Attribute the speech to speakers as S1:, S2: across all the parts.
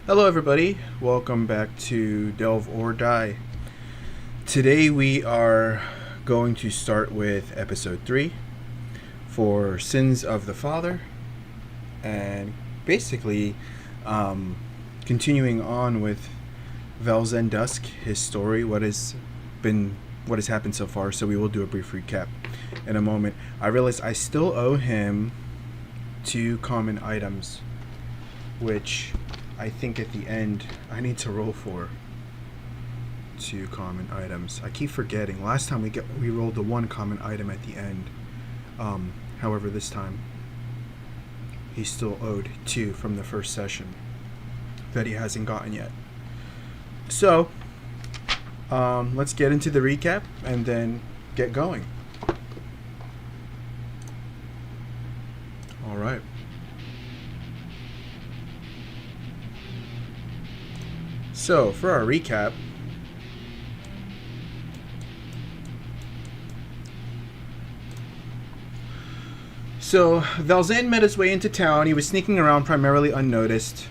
S1: Hello, everybody. Welcome back to Delve or Die. Today we are going to start with episode 3 for Sins of the Father, and basically continuing on with Valzen Dusk, his story, what has happened so far. So we will do a brief recap in a moment. I realize I still owe him 2 common items, which I think at the end I need to roll for 2 common items. I keep forgetting. Last time we rolled the 1 common item at the end. However, this time he still owed 2 from the first session that he hasn't gotten yet. So let's get into the recap and then get going. All right. So, for our recap, Valzen met his way into town. He was sneaking around primarily unnoticed.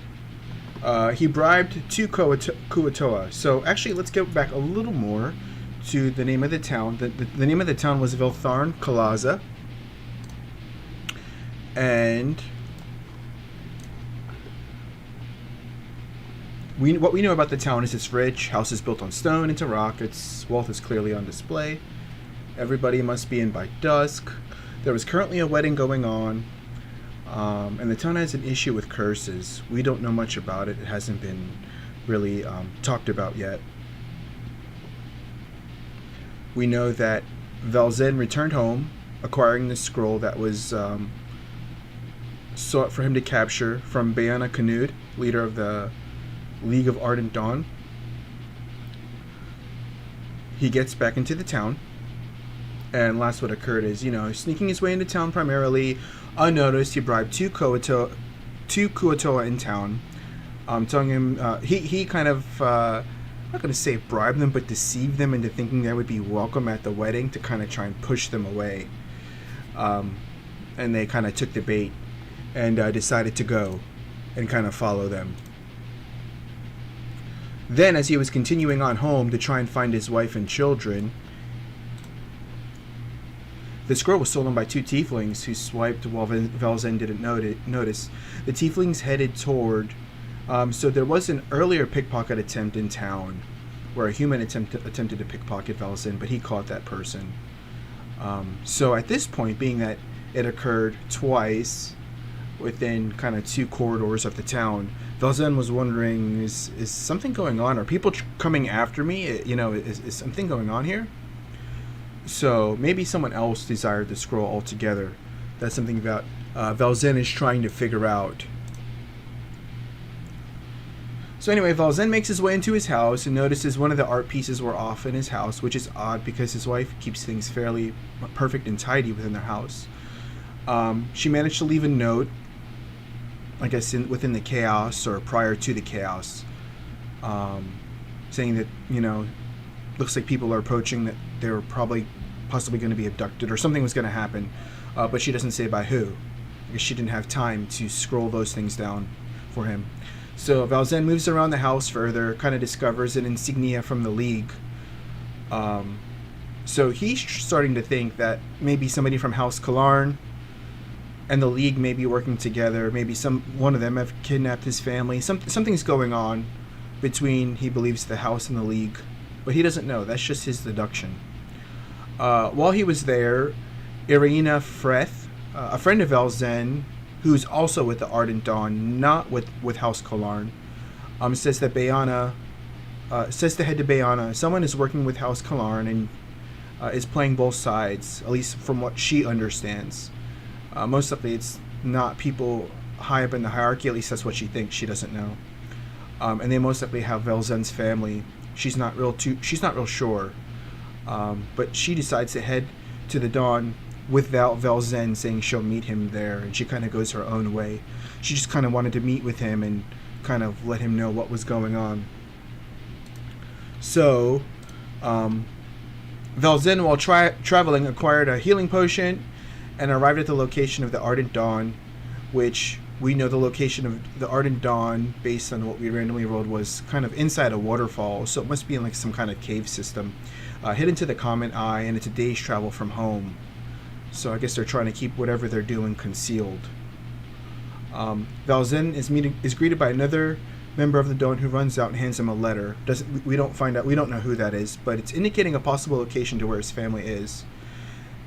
S1: He bribed 2 Kuatoa. So, actually, let's go back a little more to the name of the town. The name of the town was Viltharn Kalaza. And what we know about the town is it's rich, houses built on stone into rock, its wealth is clearly on display. Everybody must be in by dusk. There was currently a wedding going on, and the town has an issue with curses. We don't know much about it. It hasn't been really talked about yet. We know that Valzen returned home, acquiring the scroll that was sought for him to capture from Bayanna, leader of the League of Ardent Dawn. He gets back into the town, and last what occurred is, sneaking his way into town primarily unnoticed. He bribed 2 Kuatoa in town, telling him he kind of I'm not going to say bribe them, but deceive them into thinking they would be welcome at the wedding to kind of try and push them away. And they kind of took the bait and decided to go and kind of follow them. Then, as he was continuing on home to try and find his wife and children, the scroll was stolen by 2 tieflings who swiped while Valzen didn't notice. The tieflings headed toward... so there was an earlier pickpocket attempt in town where a human attempted to pickpocket Valzen, but he caught that person. So at this point, being that it occurred twice within kind of 2 corridors of the town, Valzen was wondering, is something going on? Are people coming after me? Is something going on here? So maybe someone else desired the scroll altogether. That's something that Valzen is trying to figure out. So anyway, Valzen makes his way into his house and notices one of the art pieces were off in his house, which is odd because his wife keeps things fairly perfect and tidy within their house. She managed to leave a note, I guess within the chaos or prior to the chaos, saying that, looks like people are approaching, that they're possibly going to be abducted or something was going to happen, but she doesn't say by who, because she didn't have time to scroll those things down for him. So Valzen moves around the house further, kind of discovers an insignia from the League. So he's starting to think that maybe somebody from House Kalarn and the League may be working together. Maybe one of them have kidnapped his family. Something's going on between, he believes, the House and the League, but he doesn't know. That's just his deduction. While he was there, Irina Freth, a friend of Valzen, who's also with the Ardent Dawn, not with House Kalarn, says that Bayanna, says to head to Bayanna. Someone is working with House Kalarn and is playing both sides, at least from what she understands. Most likely it's not people high up in the hierarchy, at least that's what she thinks. She doesn't know. And they most likely have Valzen's family. She's not real sure. But she decides to head to the Dawn without Valzen saying she'll meet him there, and she kind of goes her own way. She just kind of wanted to meet with him and kind of let him know what was going on. So, Valzen, while traveling, acquired a healing potion and arrived at the location of the Ardent Dawn, which We know the location of the Ardent Dawn, based on what we randomly rolled, was kind of inside a waterfall, so it must be in like some kind of cave system. Hidden to the common eye, and it's a day's travel from home. So I guess they're trying to keep whatever they're doing concealed. Valzen is greeted by another member of the Dawn who runs out and hands him a letter. We don't find out. We don't know who that is, but it's indicating a possible location to where his family is.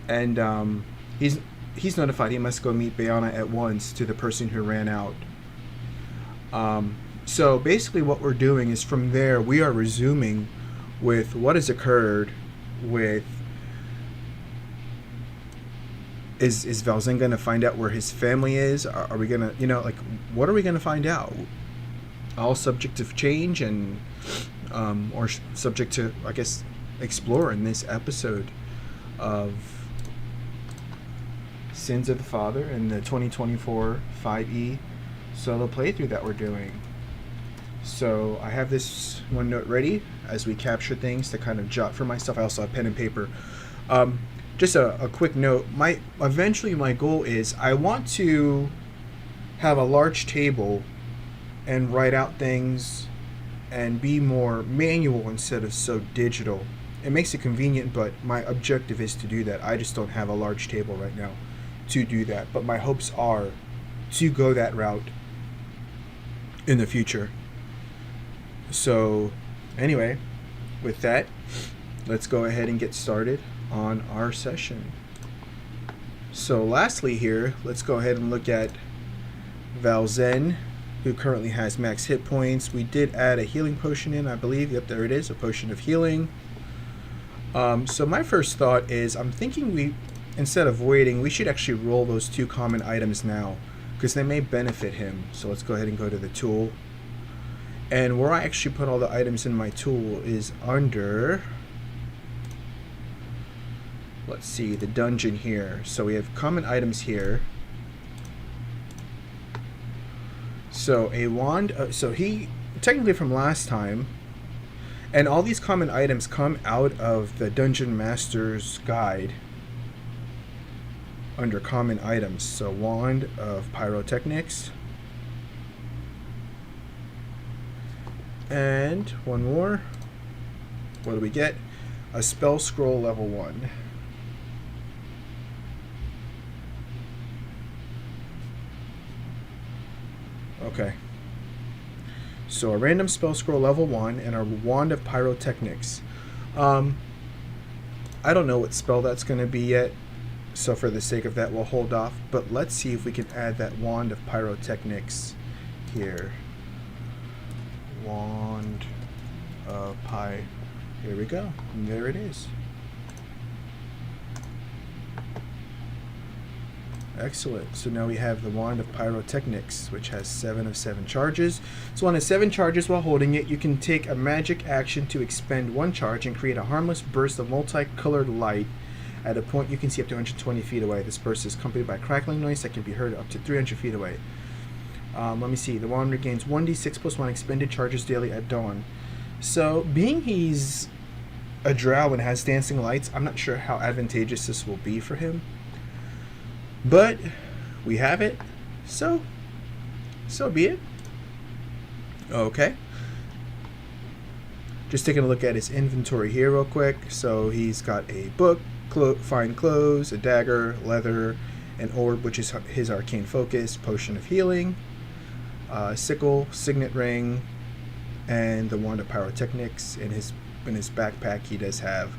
S1: And he's notified he must go meet Bayanna at once, to the person who ran out. So basically what we're doing is, from there we are resuming with what has occurred with... Is Valzen going to find out where his family is? Are we going to, like, what are we going to find out? All subject to change and, or subject to, I guess, explore in this episode of Sins of the Father and the 2024 5e solo playthrough that we're doing. So I have this OneNote ready as we capture things to kind of jot for myself. I also have pen and paper. Just a quick note. Eventually my goal is I want to have a large table and write out things and be more manual instead of so digital. It makes it convenient, but my objective is to do that. I just don't have a large table right now to do that, but my hopes are to go that route in the future. So anyway, with that, let's go ahead and get started on our session. So lastly here, let's go ahead and look at Valzen, who currently has max hit points. We did add a healing potion in, I believe. Yep, there it is, a potion of healing. So my first thought is, I'm thinking instead of waiting, we should actually roll those 2 common items now, because they may benefit him. So let's go ahead and go to the tool. And where I actually put all the items in my tool is under... Let's see, the dungeon here. So we have common items here. So a wand, so he, technically from last time, and all these common items come out of the Dungeon Master's Guide under common items. So wand of pyrotechnics. And one more. What do we get? A spell scroll level 1. Okay. So a random spell scroll level 1 and a wand of pyrotechnics. I don't know what spell that's going to be yet, so for the sake of that we'll hold off, but let's see if we can add that wand of pyrotechnics here. Wand of here we go, and there it is. Excellent. So now we have the wand of pyrotechnics, which has 7 of 7 charges. So on a 7 charges while holding it, you can take a magic action to expend 1 charge and create a harmless burst of multicolored light at a point you can see up to 120 feet away. This burst is accompanied by crackling noise that can be heard up to 300 feet away. Let me see. The wand regains 1d6 plus 1 expended charges daily at dawn. So being he's a drow and has dancing lights, I'm not sure how advantageous this will be for him. But we have it, so be it. Okay. Just taking a look at his inventory here real quick. So he's got a book, fine clothes, a dagger, leather, an orb, which is his arcane focus, potion of healing, sickle, signet ring, and the wand of pyrotechnics. In his backpack, he does have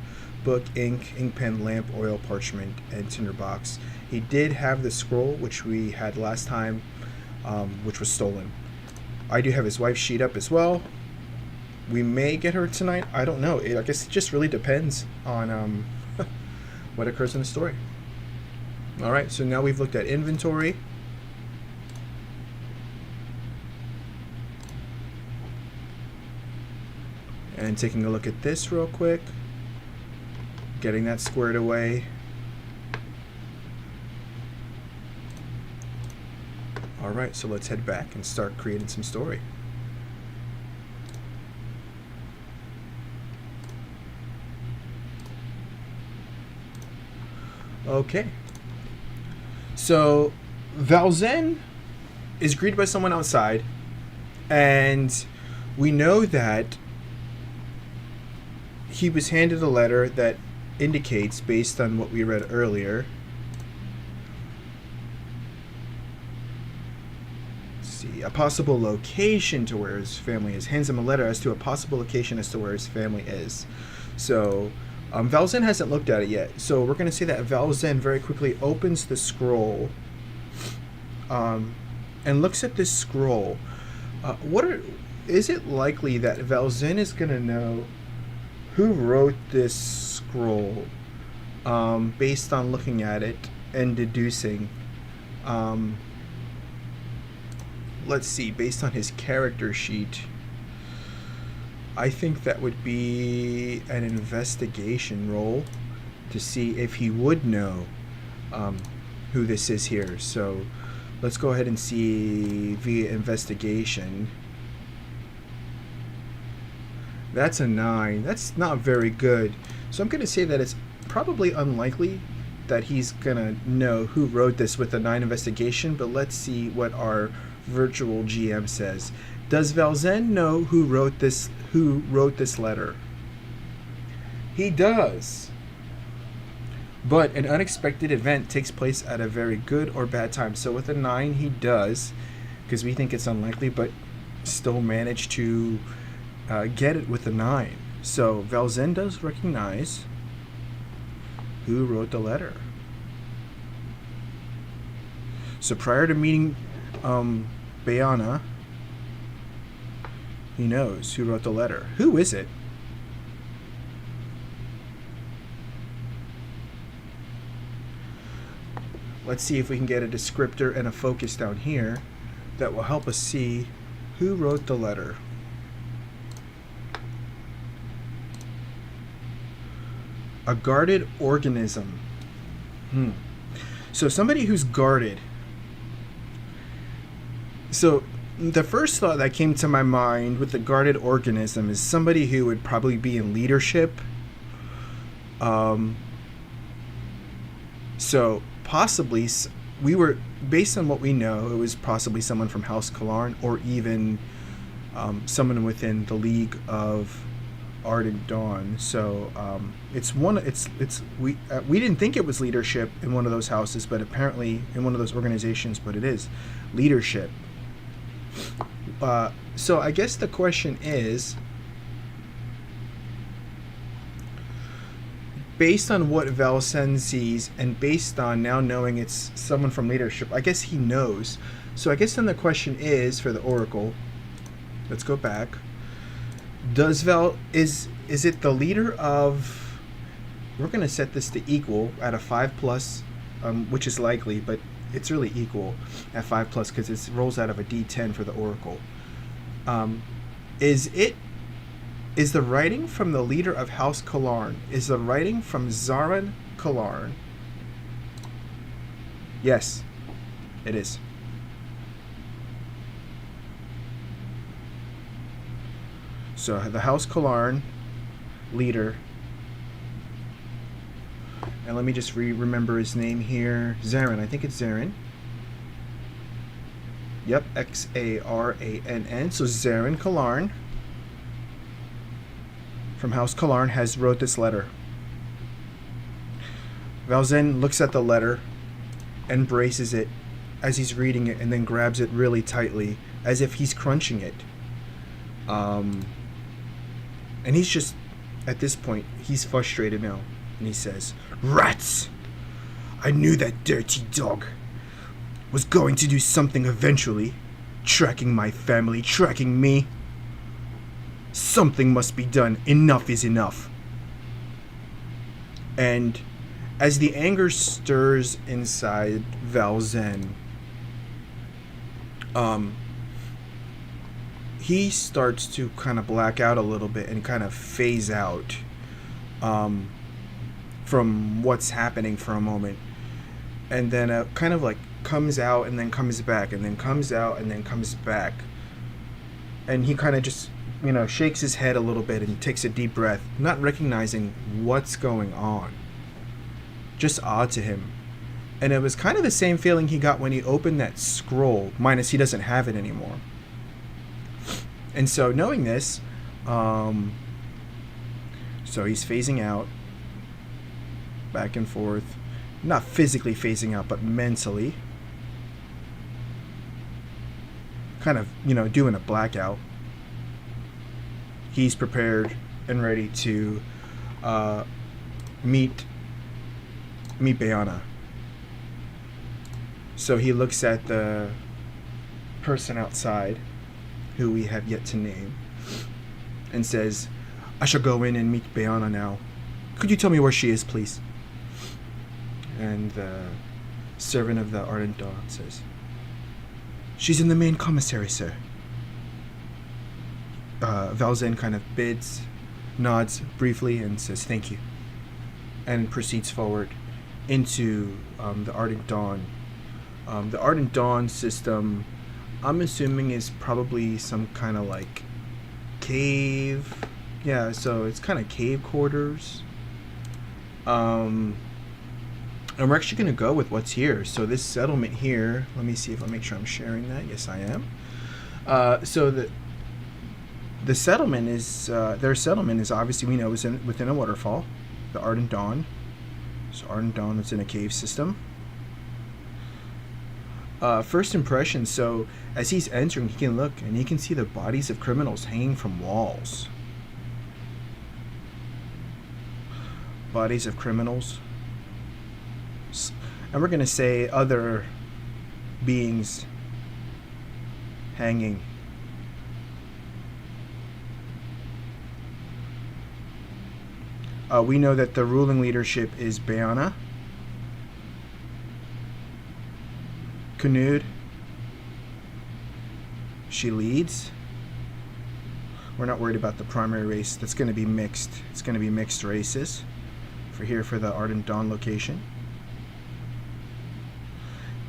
S1: book, ink pen, lamp, oil, parchment, and tinderbox. He did have the scroll, which we had last time, which was stolen. I do have his wife's sheet up as well. We may get her tonight. I don't know. I guess it just really depends on what occurs in the story. Alright, so now we've looked at inventory. And taking a look at this real quick. Getting that squared away. Alright, so let's head back and start creating some story. Okay. So Valzen is greeted by someone outside, and we know that he was handed a letter that indicates, based on what we read earlier, a possible location to where his family is. Hands him a letter as to a possible location as to where his family is. So Valzen hasn't looked at it yet, so we're going to say that Valzen very quickly opens the scroll and looks at this scroll. Is it likely that Valzen is going to know who wrote this scroll based on looking at it and deducing? Let's see, based on his character sheet, I think that would be an investigation roll to see if he would know who this is here. So let's go ahead and see via investigation. That's a 9. That's not very good. So I'm going to say that it's probably unlikely that he's going to know who wrote this with a 9 investigation, but let's see what our virtual GM says. Does Valzen know who wrote this letter? He does. But an unexpected event takes place at a very good or bad time. So with a 9 he does, because we think it's unlikely, but still managed to get it with a 9. So Valzen does recognize who wrote the letter. So prior to meeting Bayanna, he knows who wrote the letter. Who is it? Let's see if we can get a descriptor and a focus down here that will help us see who wrote the letter. A guarded organism. So somebody who's guarded. So the first thought that came to my mind with the guarded organism is somebody who would probably be in leadership. So possibly based on what we know, it was possibly someone from House Kalarn, or even someone within the League of Ardent Dawn. So we didn't think it was leadership in one of those houses, but apparently in one of those organizations, but it is leadership. So I guess the question is, based on what Valzen sees and based on now knowing it's someone from leadership, I guess he knows. So I guess then the question is, for the Oracle, let's go back. Is it the leader of, we're going to set this to equal at a 5+, which is likely, but it's really equal at 5+ because it rolls out of a D10 for the Oracle. Is the writing from the leader of House Kalarn? Is the writing from Zaran Kalarn? Yes, it is. So the House Kalarn leader, and let me just remember his name here. Zaran, I think it's Zaran. Yep, Xarann. So Zaran Kalarn from House Kalarn has wrote this letter. Valzen looks at the letter and braces it as he's reading it, and then grabs it really tightly as if he's crunching it. And he's just, at this point, he's frustrated now. And he says, "Rats! I knew that dirty dog was going to do something eventually. Tracking my family, tracking me. Something must be done. Enough is enough." And as the anger stirs inside Valzen, he starts to kind of black out a little bit and kind of phase out from what's happening for a moment. And then kind of like comes out and then comes back and then comes out and then comes back. And he kind of just, shakes his head a little bit and takes a deep breath, not recognizing what's going on. Just odd to him. And it was kind of the same feeling he got when he opened that scroll, minus he doesn't have it anymore. And so knowing this, so he's phasing out, back and forth, not physically phasing out, but mentally, kind of, doing a blackout. He's prepared and ready to meet Bayanna. So he looks at the person outside, who we have yet to name, and says, I shall go in and meet Bayanna now. Could you tell me where she is, please? And the servant of the Ardent Dawn says, she's in the main commissary, sir. Valzen kind of nods briefly, and says, thank you. And proceeds forward into the Ardent Dawn. The Ardent Dawn system, I'm assuming, is probably some kind of like cave. Yeah, so it's kind of cave quarters. And we're actually going to go with what's here. So this settlement here, let me see if I make sure I'm sharing that. Yes, I am. So the settlement is, their settlement is obviously, we know, is within a waterfall, the Ardent Dawn. So Ardent Dawn is in a cave system. First impression, so as he's entering, he can look and he can see the bodies of criminals hanging from walls. Bodies of criminals. And we're going to say other beings hanging. We know that the ruling leadership is Bayanna, Knud. She leads. We're not worried about the primary race. That's going to be mixed. It's going to be mixed races for the Ardent Dawn location.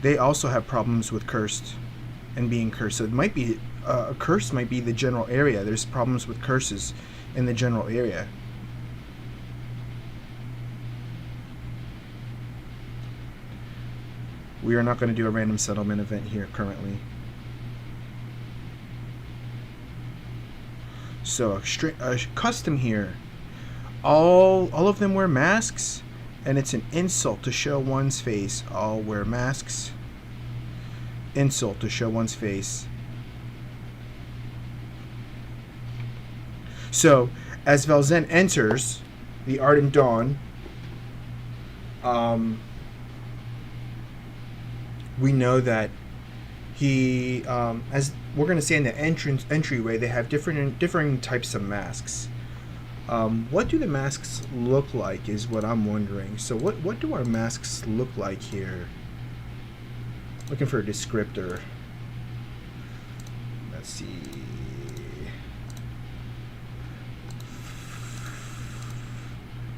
S1: They also have problems with cursed and being cursed. So it might be a curse might be the general area. There's problems with curses in the general area. We are not going to do a random settlement event here currently. So a custom here. All of them wear masks, and it's an insult to show one's face. All wear masks. Insult to show one's face. So as Valzen enters the Ardent Dawn, we know that he, as we're going to say in the entryway, they have differing types of masks. What do the masks look like is what I'm wondering. So what do our masks look like here? Looking for a descriptor. Let's see.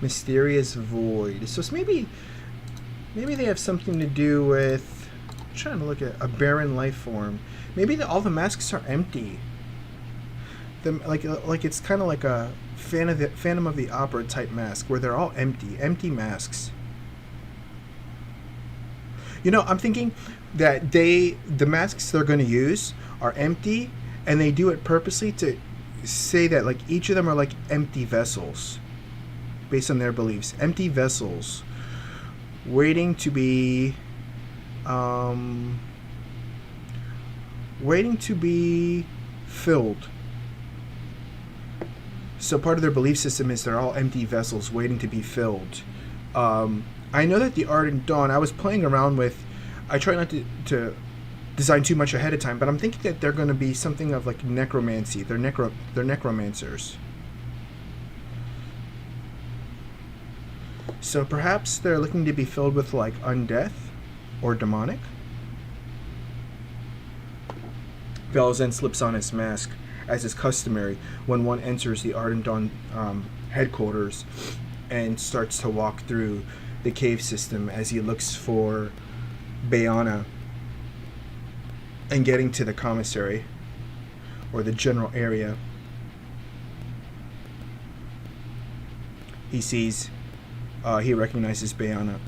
S1: Mysterious void. So it's maybe they have something to do with, I'm trying to look at a barren life form. Maybe all the masks are empty. Like it's kind of like a Phantom of the Opera type mask where they're all empty masks. I'm thinking that the masks they're going to use are empty, and they do it purposely to say that like each of them are like empty vessels based on their beliefs. Empty vessels waiting to be filled. So part of their belief system is they're all empty vessels waiting to be filled. I know that the Ardent Dawn, I was playing around with, I try not to design too much ahead of time, but I'm thinking that they're going to be something of like necromancy. They're necromancers. So perhaps they're looking to be filled with like undeath or demonic. Valzen slips on his mask, as is customary when one enters the Ardent Dawn headquarters, and starts to walk through the cave system as he looks for Bayanna and getting to the commissary or the general area. He recognizes Bayanna.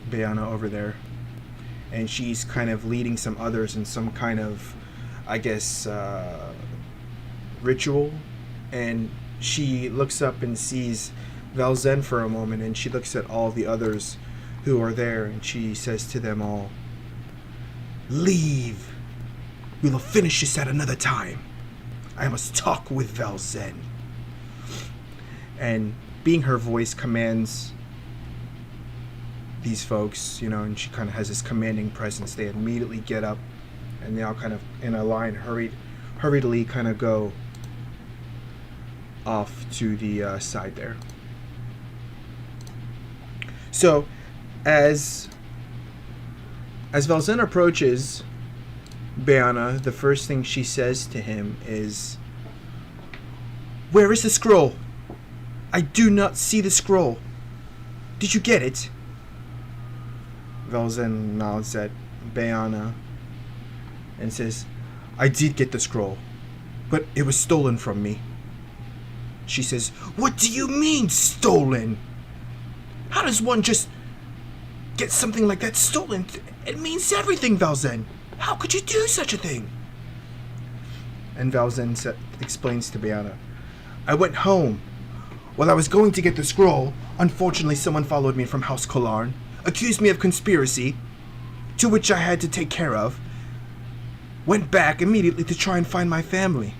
S1: Bayanna over there, and she's kind of leading some others in some kind of, I guess, ritual. And she looks up and sees Valzen for a moment, and she looks at all the others who are there, and she says to them all, "Leave. We will finish this at another time. I must talk with Valzen." And being her voice commands these folks, and she kind of has this commanding presence. They immediately get up, and they all kind of in a line hurriedly kind of go off to the side there. So as Valzen approaches Bayanna, the first thing she says to him is, "Where is the scroll? I do not see the scroll. Did you get it?" Valzen nods at Bayanna and says, "I did get the scroll, but it was stolen from me." She says, "What do you mean, stolen? How does one just get something like that stolen? It means everything, Valzen. How could you do such a thing?" And Valzen explains to Bayanna, "I went home. While I was going to get the scroll, unfortunately someone followed me from House Kolarn, accused me of conspiracy, to which I had to take care of. Went back immediately to try and find my family."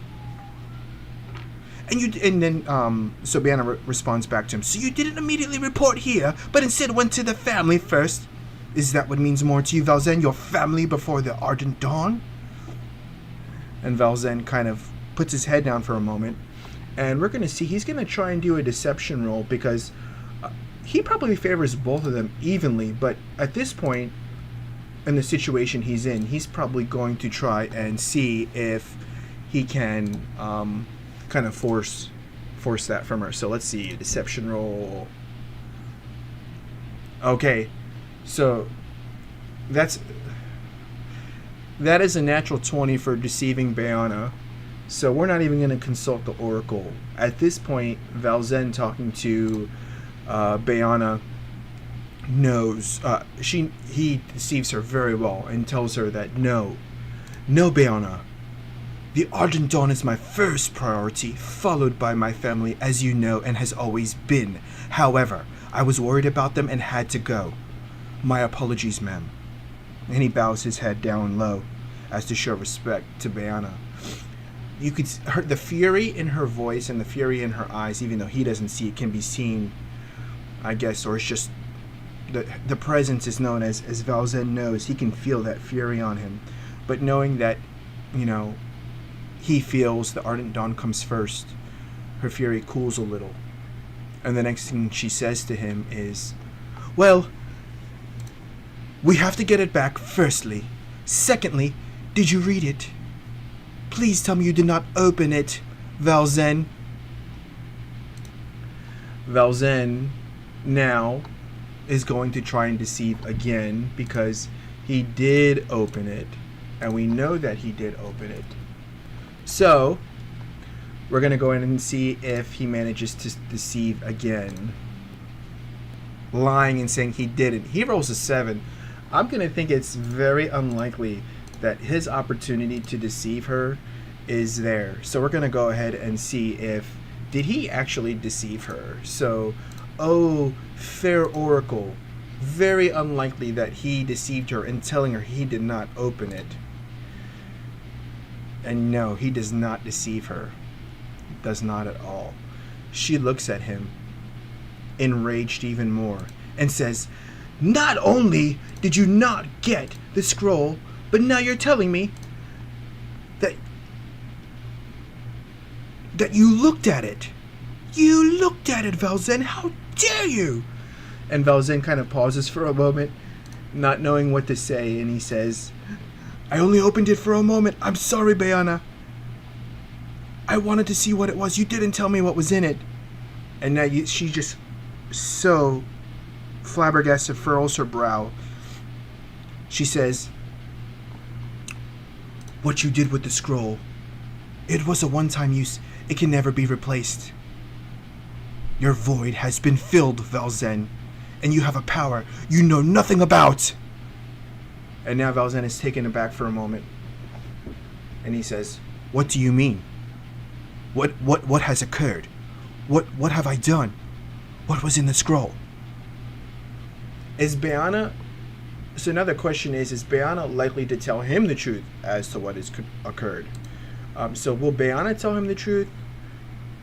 S1: So Bayanna responds back to him, "So you didn't immediately report here, but instead went to the family first? Is that what means more to you, Valzen? Your family before the Ardent Dawn?" And Valzen kind of puts his head down for a moment, and we're going to see he's going to try and do a deception roll, because he probably favors both of them evenly, but at this point in the situation he's in, he's probably going to try and see if he can kind of force that from her. So let's see, deception roll. Okay, so that is a natural 20 for deceiving Bayanna. So we're not even going to consult the oracle at this point. Valzen, talking to Bayanna, knows he deceives her very well and tells her that no, Bayanna, the Ardent Dawn is my first priority, followed by my family, as you know, and has always been. However, I was worried about them and had to go. My apologies, ma'am. And he bows his head down low as to show respect to Bayanna. You could the fury in her voice and the fury in her eyes, even though he doesn't see it, can be seen, I guess, or it's just the presence is known as Valzen knows. He can feel that fury on him, but knowing that, he feels the Ardent Dawn comes first, her fury cools a little. And the next thing she says to him is, "Well, we have to get it back, firstly. Secondly, did you read it? Please tell me you did not open it, Valzen." Valzen now is going to try and deceive again, because he did open it, and we know that he did open it. So we're going to go in and see if he manages to deceive again, lying and saying he didn't. He rolls a 7. I'm going to think it's very unlikely that his opportunity to deceive her is there. So we're going to go ahead and see if did he actually deceive her. So, oh, fair oracle, very unlikely that he deceived her in telling her he did not open it. And no, he does not deceive her. Does not at all. She looks at him, enraged even more, and says, "Not only did you not get the scroll, but now you're telling me that you looked at it. You looked at it, Valzen. How dare you?" And Valzen kind of pauses for a moment, not knowing what to say, and he says, "I only opened it for a moment. I'm sorry, Bayanna. I wanted to see what it was. You didn't tell me what was in it." And now she just so flabbergasted, furrows her brow. She says, "What you did with the scroll, it was a one-time use. It can never be replaced. Your void has been filled, Valzen. and you have a power you know nothing about. And now Valzen is taken aback for a moment. And he says, what do you mean? What has occurred? What have I done? What was in the scroll? Is Bayanna... So another question is Bayanna likely to tell him the truth as to what has occurred? So will Bayanna tell him the truth?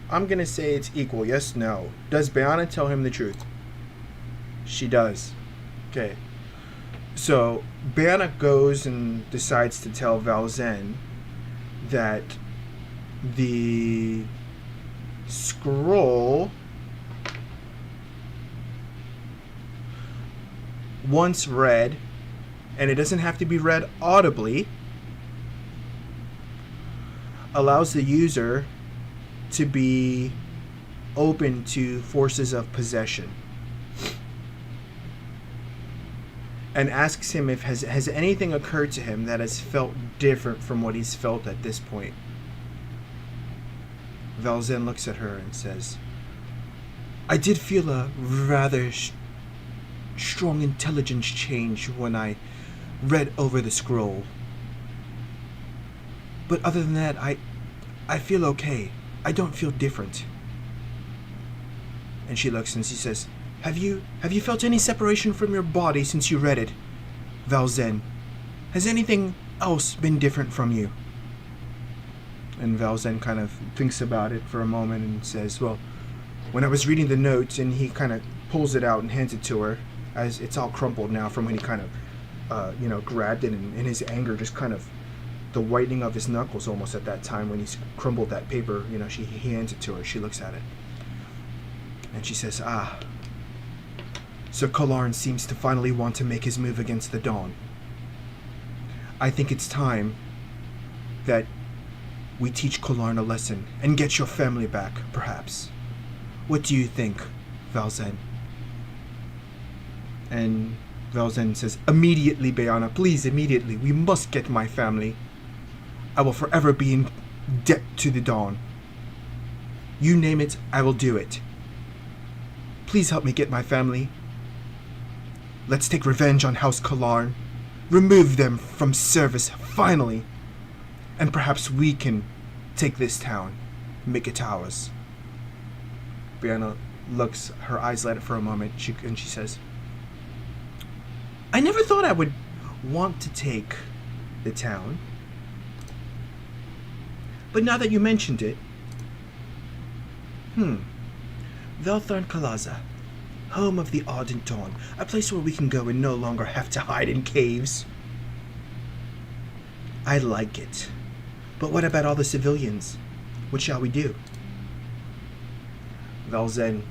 S1: I'm going to say it's equal. Yes, no. Does Bayanna tell him the truth? She does. Okay. So Bayanna goes and decides to tell Valzen that the scroll, once read, and it doesn't have to be read audibly, allows the user to be open to forces of possession. And asks him if has anything occurred to him that has felt different from what he's felt at this point. Valzen looks at her and says, I did feel a rather strong intelligence change when I read over the scroll. But other than that, I feel okay. I don't feel different. And she looks and she says, Have you felt any separation from your body since you read it, Valzen? Has anything else been different from you? And Valzen kind of thinks about it for a moment and says, well, when I was reading the notes, and he kind of pulls it out and hands it to her, as it's all crumpled now from when he kind of, grabbed it, and in his anger, just kind of the whitening of his knuckles almost at that time when he's crumbled that paper, he hands it to her. She looks at it. And she says, Sir Kalarn seems to finally want to make his move against the Dawn. I think it's time that we teach Kalarn a lesson and get your family back, perhaps. What do you think, Valzen? And Valzen says, immediately, Bayanna, please, immediately. We must get my family. I will forever be in debt to the Dawn. You name it, I will do it. Please help me get my family. Let's take revenge on House Kalarn. Remove them from service, finally. And perhaps we can take this town, make it ours. Bayanna looks, her eyes light up for a moment, and she says, I never thought I would want to take the town. But now that you mentioned it, Veltharn Kalaza, home of the Ardent Dawn, a place where we can go and no longer have to hide in caves. I like it. But what about all the civilians? What shall we do? Valzen,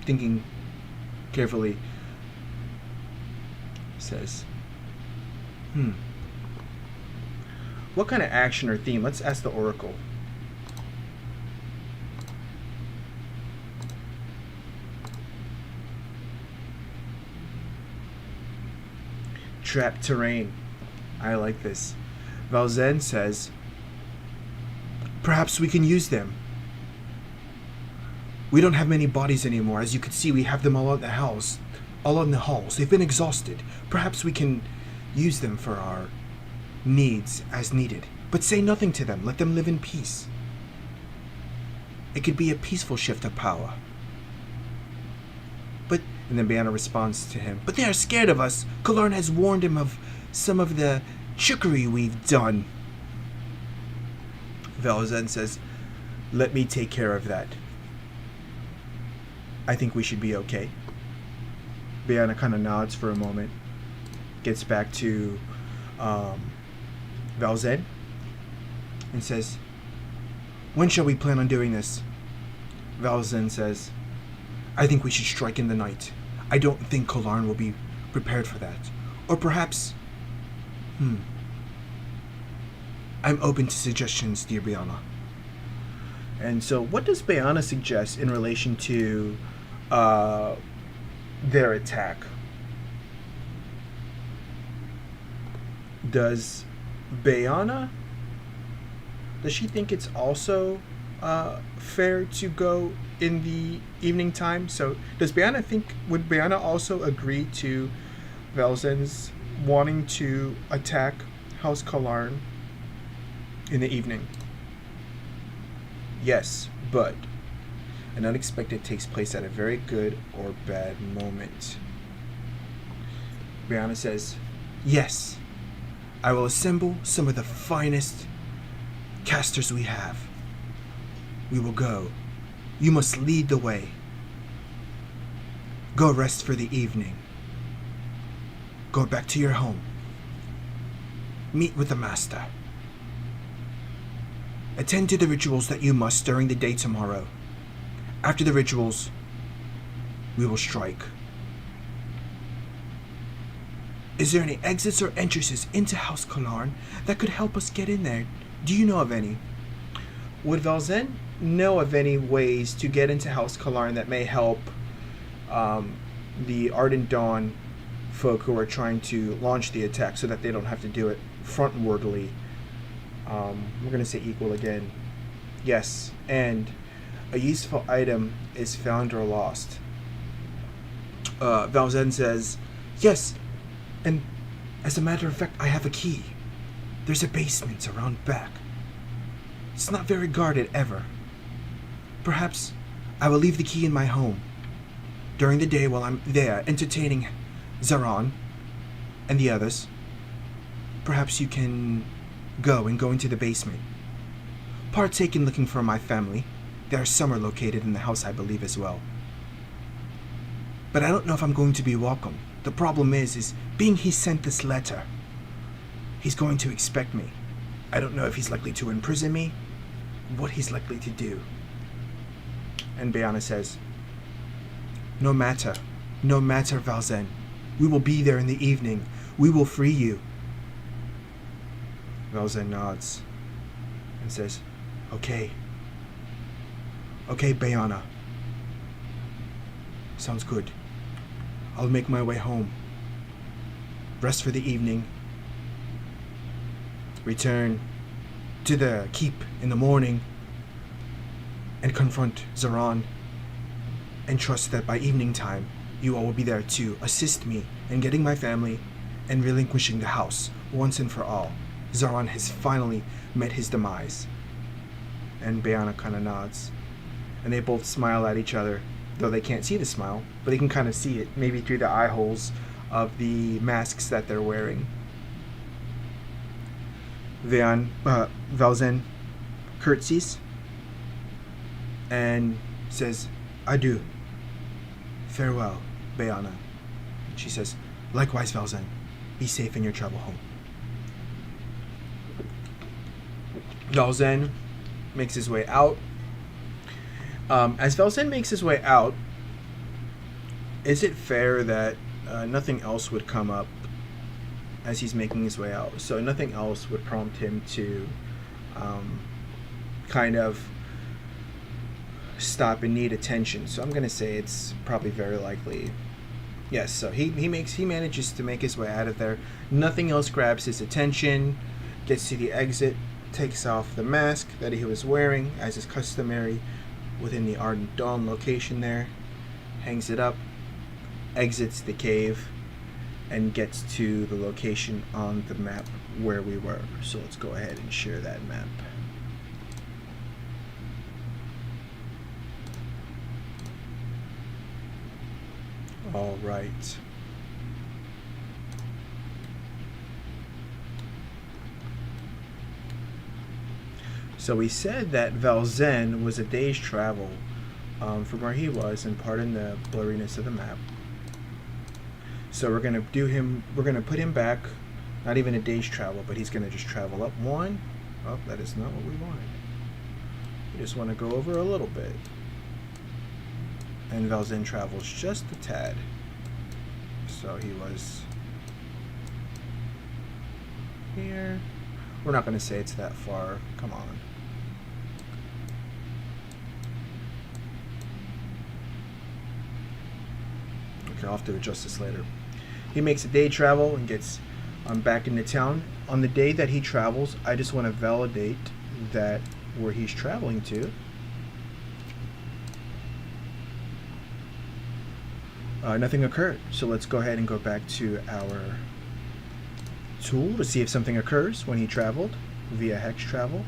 S1: thinking carefully, says, what kind of action or theme? Let's ask the Oracle. Trapped terrain. I like this. Valzen says, perhaps we can use them. We don't have many bodies anymore. As you can see, we have them all in the house. All in the halls. They've been exhausted. Perhaps we can use them for our needs as needed. But say nothing to them. Let them live in peace. It could be a peaceful shift of power. And then Bayanna responds to him, but they are scared of us. Kalarn has warned him of some of the trickery we've done. Valzen says, let me take care of that. I think we should be okay. Bayanna kind of nods for a moment, gets back to Valzen, and says, when shall we plan on doing this? Valzen says, I think we should strike in the night. I don't think Kalarn will be prepared for that. Or perhaps... I'm open to suggestions, dear Bayanna. And so what does Bayanna suggest in relation to their attack? Does Bayanna... Does she think it's also fair to go in the evening time? So does Bayanna think, would Bayanna also agree to Valzen's wanting to attack House Kalarn in the evening? Yes, but an unexpected takes place at a very good or bad moment. Bayanna says, yes, I will assemble some of the finest casters we have. We will go. You must lead the way. Go rest for the evening. Go back to your home. Meet with the master. Attend to the rituals that you must during the day tomorrow. After the rituals, we will strike. Is there any exits or entrances into House Kalarn that could help us get in there? Do you know of any? Would Valzen know of any ways to get into House Kalarn that may help the Ardent Dawn folk who are trying to launch the attack so that they don't have to do it frontwardly? We're going to say equal again. Yes, and a useful item is found or lost. Valzen says, yes, and as a matter of fact, I have a key. There's a basement around back. It's not very guarded ever. Perhaps I will leave the key in my home. During the day while I'm there entertaining Zaron and the others, perhaps you can go into the basement. Partake in looking for my family. There are some are located in the house, I believe, as well. But I don't know if I'm going to be welcome. The problem is being he sent this letter, he's going to expect me. I don't know if he's likely to imprison me, what he's likely to do. And Bayanna says, No matter, Valzen. We will be there in the evening. We will free you. Valzen nods and says, Okay, Bayanna. Sounds good. I'll make my way home. Rest for the evening. Return to the keep in the morning and confront Zaron, and trust that by evening time you all will be there to assist me in getting my family and relinquishing the house once and for all. Zaron has finally met his demise. And Bayanna kind of nods, and they both smile at each other, though they can't see the smile, but they can kind of see it, maybe through the eye holes of the masks that they're wearing. Valzen curtsies and says, Adieu. Farewell, Bayanna. She says, Likewise, Valzen. Be safe in your travel home. Valzen makes his way out. As Valzen makes his way out, is it fair that nothing else would come up as he's making his way out? So nothing else would prompt him to kind of stop and need attention. So I'm going to say it's probably very likely. Yes, so he manages to make his way out of there. Nothing else grabs his attention. Gets to the exit, takes off the mask that he was wearing, as is customary within the Ardent Dawn location there, hangs it up, exits the cave, and gets to the location on the map where we were. So let's go ahead and share that map. All right. So we said that Valzen was a day's travel from where he was, and pardon the blurriness of the map. So we're gonna put him back, not even a day's travel, but he's gonna just travel up one. Oh, that is not what we wanted. We just want to go over a little bit. And Valzen travels just a tad. So he was here. We're not going to say it's that far. Come on. Okay, I'll have to adjust this later. He makes a day travel and gets back into town. On the day that he travels, I just want to validate that where he's traveling to Nothing occurred. So let's go ahead and go back to our tool to see if something occurs when he traveled via hex travel.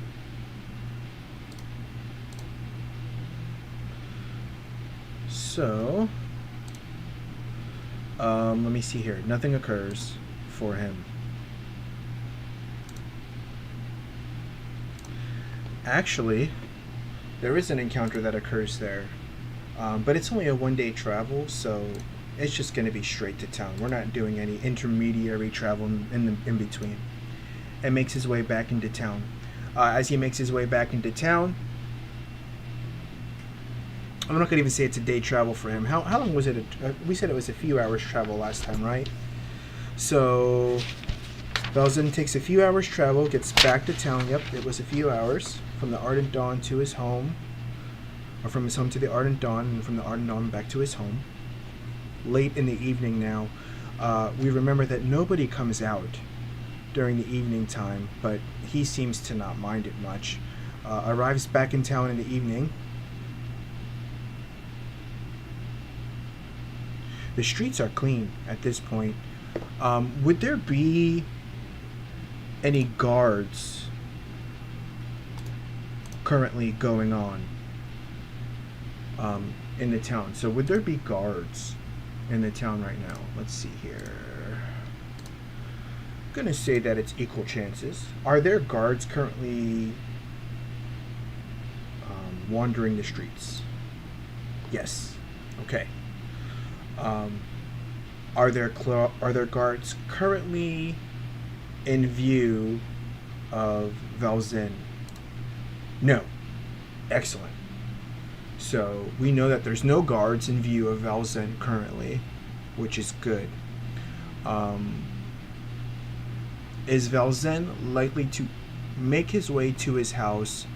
S1: So, let me see here. Nothing occurs for him. Actually, there is an encounter that occurs there, but it's only a one-day travel, so it's just going to be straight to town. We're not doing any intermediary travel in between. And makes his way back into town. As he makes his way back into town, I'm not going to even say it's a day travel for him. How long was it? We said it was a few hours travel last time, right? So Valzen takes a few hours travel, gets back to town. Yep, it was a few hours from the Ardent Dawn to his home, or from his home to the Ardent Dawn, and from the Ardent Dawn back to his home. Late in the evening now. We remember that nobody comes out during the evening time, but he seems to not mind it much. Arrives back in town in the evening. The streets are clean at this point. Would there be any guards currently going on in the town? So would there be guards in the town right now? Let's see here. I'm gonna say that it's equal chances. Are there guards currently wandering the streets? Yes. Okay. Are there guards currently in view of Valzen? No. Excellent. So we know that there's no guards in view of Valzen currently, which is good. Is Valzen likely to make his way to his house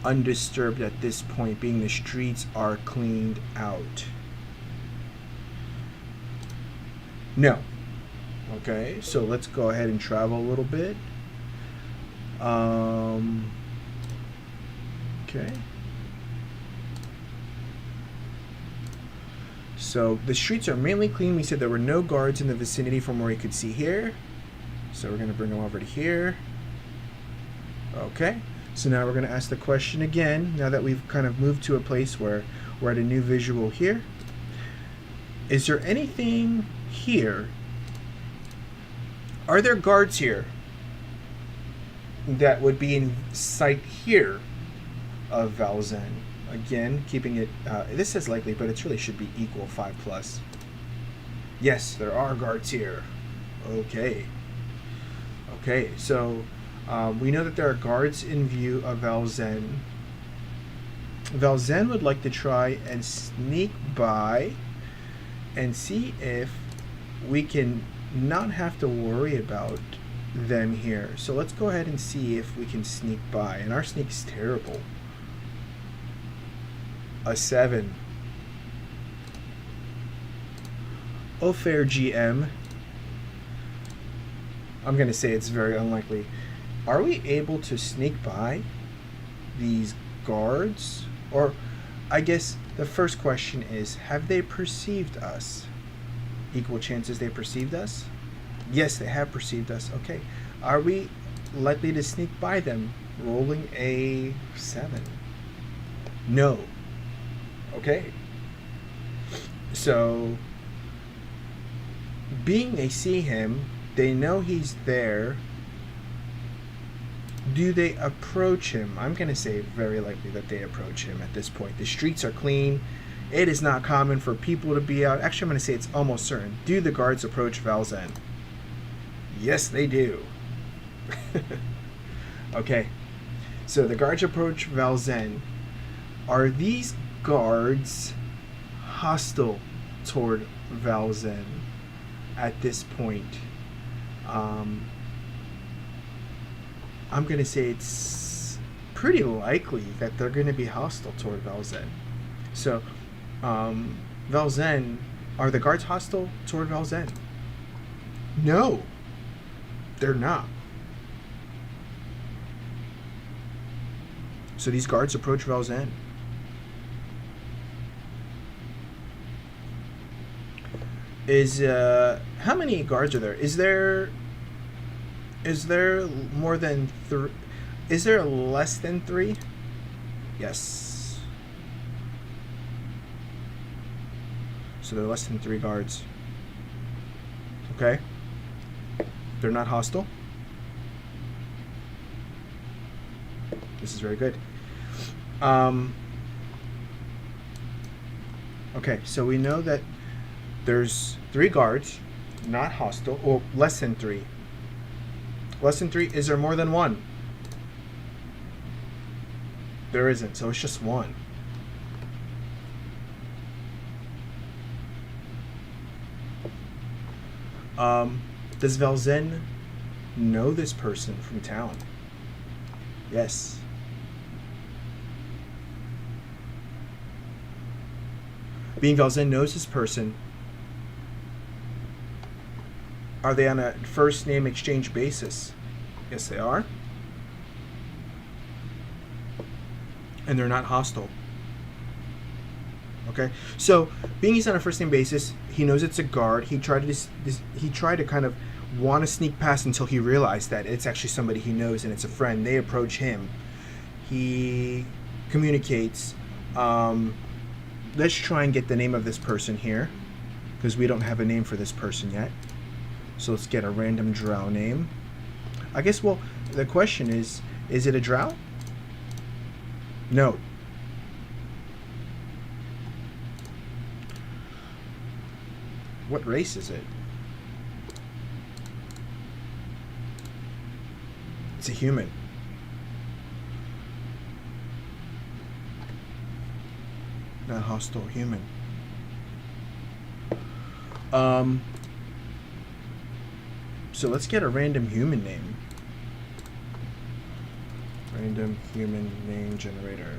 S1: undisturbed at this point, being the streets are cleaned out? No. Okay, so let's go ahead and travel a little bit. Okay. So the streets are mainly clean. We said there were no guards in the vicinity from where he could see here. So we're going to bring him over to here. Okay. So now we're going to ask the question again, now that we've kind of moved to a place where we're at a new visual here. Is there anything here? Are there guards here that would be in sight here of Valzen? Again, keeping it, this says likely, but it really should be equal 5+. Yes, there are guards here. Okay. Okay, so we know that there are guards in view of Valzen. Valzen would like to try and sneak by and see if we can not have to worry about them here. So let's go ahead and see if we can sneak by. And our sneak's terrible. A 7. Oh, fair GM. I'm going to say it's very unlikely. Are we able to sneak by these guards? Or, I guess the first question is, have they perceived us? Equal chances they perceived us? Yes, they have perceived us. Okay. Are we likely to sneak by them? Rolling a 7. No. Okay. So, being they see him, they know he's there. Do they approach him? I'm going to say very likely that they approach him at this point. The streets are clean. It is not common for people to be out. Actually, I'm going to say it's almost certain. Do the guards approach Valzen? Yes, they do. Okay. So the guards approach Valzen. Are these guards hostile toward Valzen at this point? I'm going to say it's pretty likely that they're going to be hostile toward Valzen. So, Valzen, are the guards hostile toward Valzen? No, they're not. So these guards approach Valzen. Is how many guards are there? Is there more than three? Is there less than three? Yes. So there are less than 3 guards. Okay. They're not hostile. This is very good. Okay, so we know that there's 3 guards, not hostile, or less than 3. Less than 3. Is there more than 1? There isn't, so it's just 1. Does Valzen know this person from town? Yes. Being Valzen knows this person, are they on a first name exchange basis? Yes, they are. And they're not hostile. Okay, so being he's on a first name basis, he knows it's a guard. He tried to kind of want to sneak past until he realized that it's actually somebody he knows and it's a friend. They approach him. He communicates. Let's try and get the name of this person here, because we don't have a name for this person yet. So let's get a random drow name. I guess, well, the question is it a drow? No. What race is it? It's a human. Not hostile, human. So let's get a random human name. Random human name generator.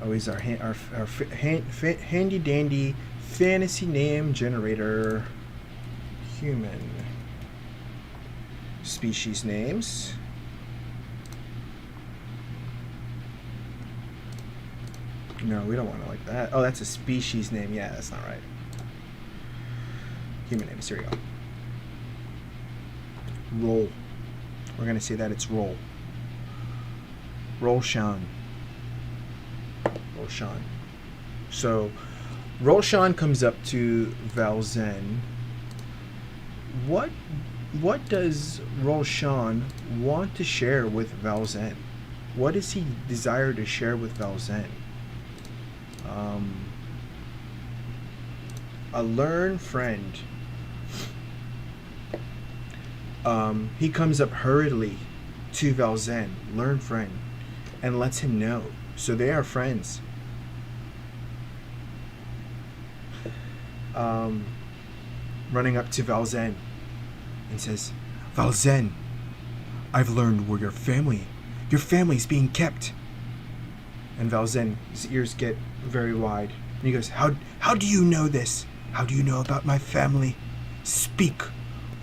S1: Oh, he's our handy dandy fantasy name generator. Human. Species names. No, we don't want it like that. Oh, that's a species name. Yeah, that's not right. Human names. Here we go. Roll. We're going to say that it's Roll. Rolshan. Rolshan. So, Rolshan comes up to Valzen. What does Rolshan want to share with Valzen? What does he desire to share with Valzen? A learn friend. He comes up hurriedly to Valzen, learn friend, and lets him know. So they are friends. Running up to Valzen and says, Valzen, I've learned where your family's being kept. And Valzen, his ears get very wide. And he goes, How do you know this? How do you know about my family? Speak,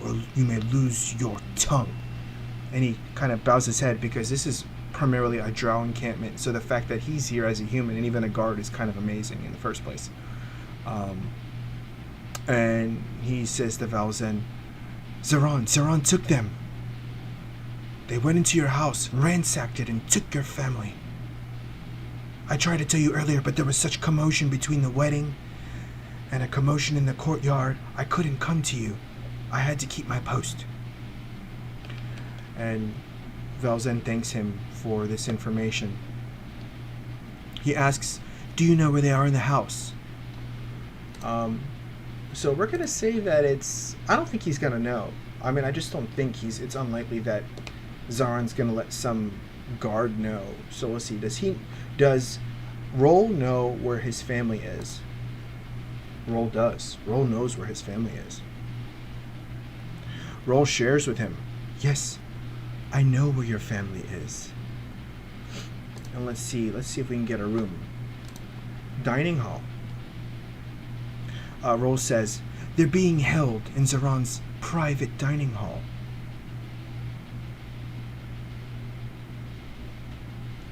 S1: or you may lose your tongue. And he kind of bows his head, because this is primarily a drow encampment. So the fact that he's here as a human and even a guard is kind of amazing in the first place. And he says to Valzen, Zaran took them. They went into your house, ransacked it, and took your family. I tried to tell you earlier, but there was such commotion between the wedding and a commotion in the courtyard, I couldn't come to you. I had to keep my post. And Valzen thanks him for this information. He asks, do you know where they are in the house? So we're going to say that I don't think he's going to know. I mean, I just don't think it's unlikely that Zaran's going to let some guard know. So let's see, does Roll know where his family is? Roll does. Roll knows where his family is. Roll shares with him, yes, I know where your family is. And let's see if we can get a room. Dining hall. Roll says, they're being held in Zaran's private dining hall.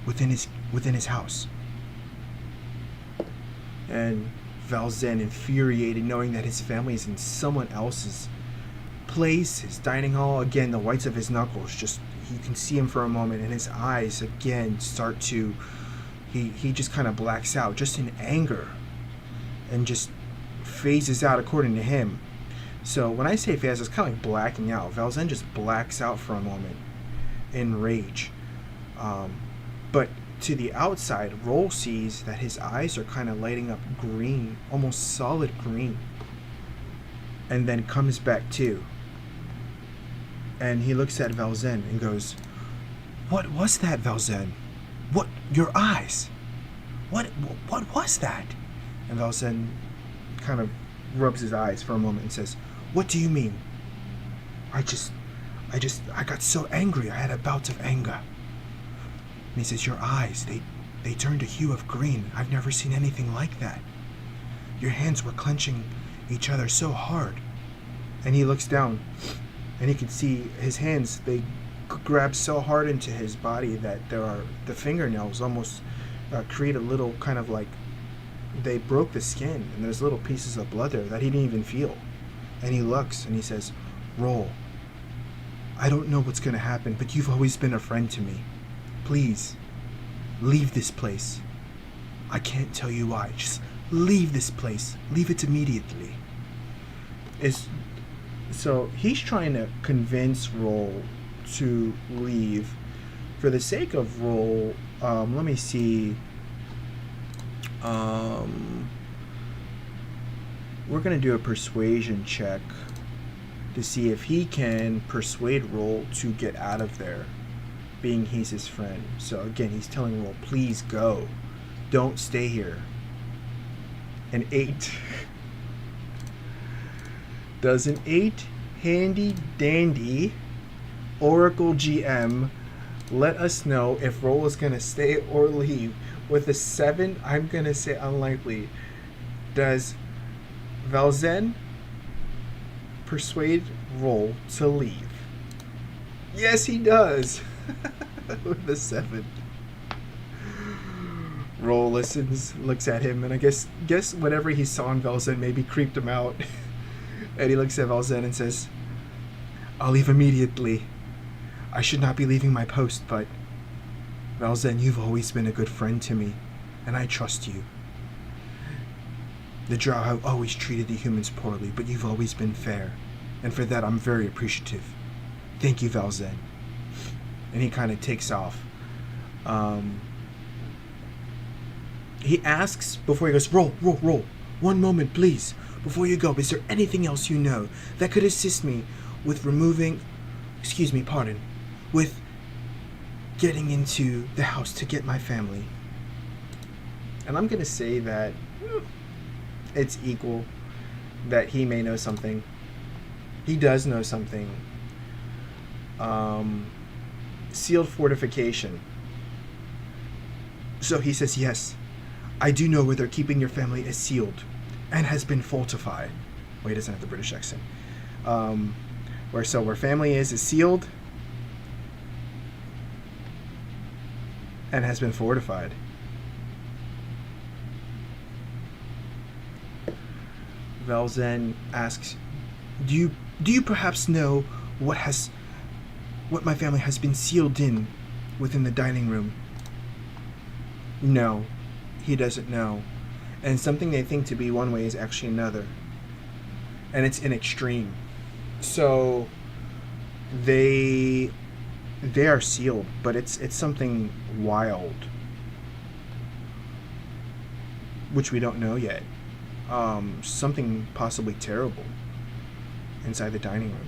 S1: Within his house. And Valzen, infuriated, knowing that his family is in someone else's place, his dining hall. Again, the whites of his knuckles, just, you can see him for a moment, and his eyes again start to, he just kind of blacks out, just in anger, and just phases out according to him. So when I say phase, it's kind of like blacking out. Valzen just blacks out for a moment in rage. But to the outside, Roll sees that his eyes are kind of lighting up green, almost solid green, and then comes back to. And he looks at Valzen and goes, "What was that, Valzen? What, your eyes? What was that?" And Valzen kind of rubs his eyes for a moment and says, "What do you mean?" I got so angry. I had a bout of anger." And he says, "Your eyes, they turned a hue of green. I've never seen anything like that. Your hands were clenching each other so hard." And he looks down, and he can see his hands, they grab so hard into his body that the fingernails almost create a little kind of like, they broke the skin, and there's little pieces of blood there that he didn't even feel. And he looks and he says, "Roll, I don't know what's going to happen, but you've always been a friend to me. Please, leave this place. I can't tell you why. Just leave this place. Leave it immediately." So he's trying to convince Roll to leave. For the sake of Roll, let me see. We're going to do a persuasion check to see if he can persuade Roll to get out of there, being he's his friend. So again, he's telling Roll, "Please go. Don't stay here." An 8. Does an 8 handy dandy Oracle GM let us know if Roll is going to stay or leave? With a 7, I'm going to say unlikely. Does Valzen persuade Roll to leave? Yes, he does. With a 7. Roll listens, looks at him, and I guess whatever he saw in Valzen maybe creeped him out. And he looks at Valzen and says, "I'll leave immediately. I should not be leaving my post, but Valzen, you've always been a good friend to me, and I trust you. The Drow have always treated the humans poorly, but you've always been fair, and for that I'm very appreciative. Thank you, Valzen." And he kind of takes off. He asks, before he goes, Roll. 1 moment, please. Before you go, is there anything else you know that could assist me with with getting into the house to get my family?" And I'm going to say that it's equal, that he may know something. He does know something. Sealed fortification. So he says, "Yes, I do know where they're keeping your family is sealed and has been fortified." Well, he doesn't have the British accent. Where family is sealed and has been fortified. Valzen asks, Do you perhaps know what my family has been sealed in within the dining room?" No, he doesn't know. And something they think to be one way is actually another. And it's in extreme. So they are sealed, but it's something wild, which we don't know yet. Something possibly terrible inside the dining room.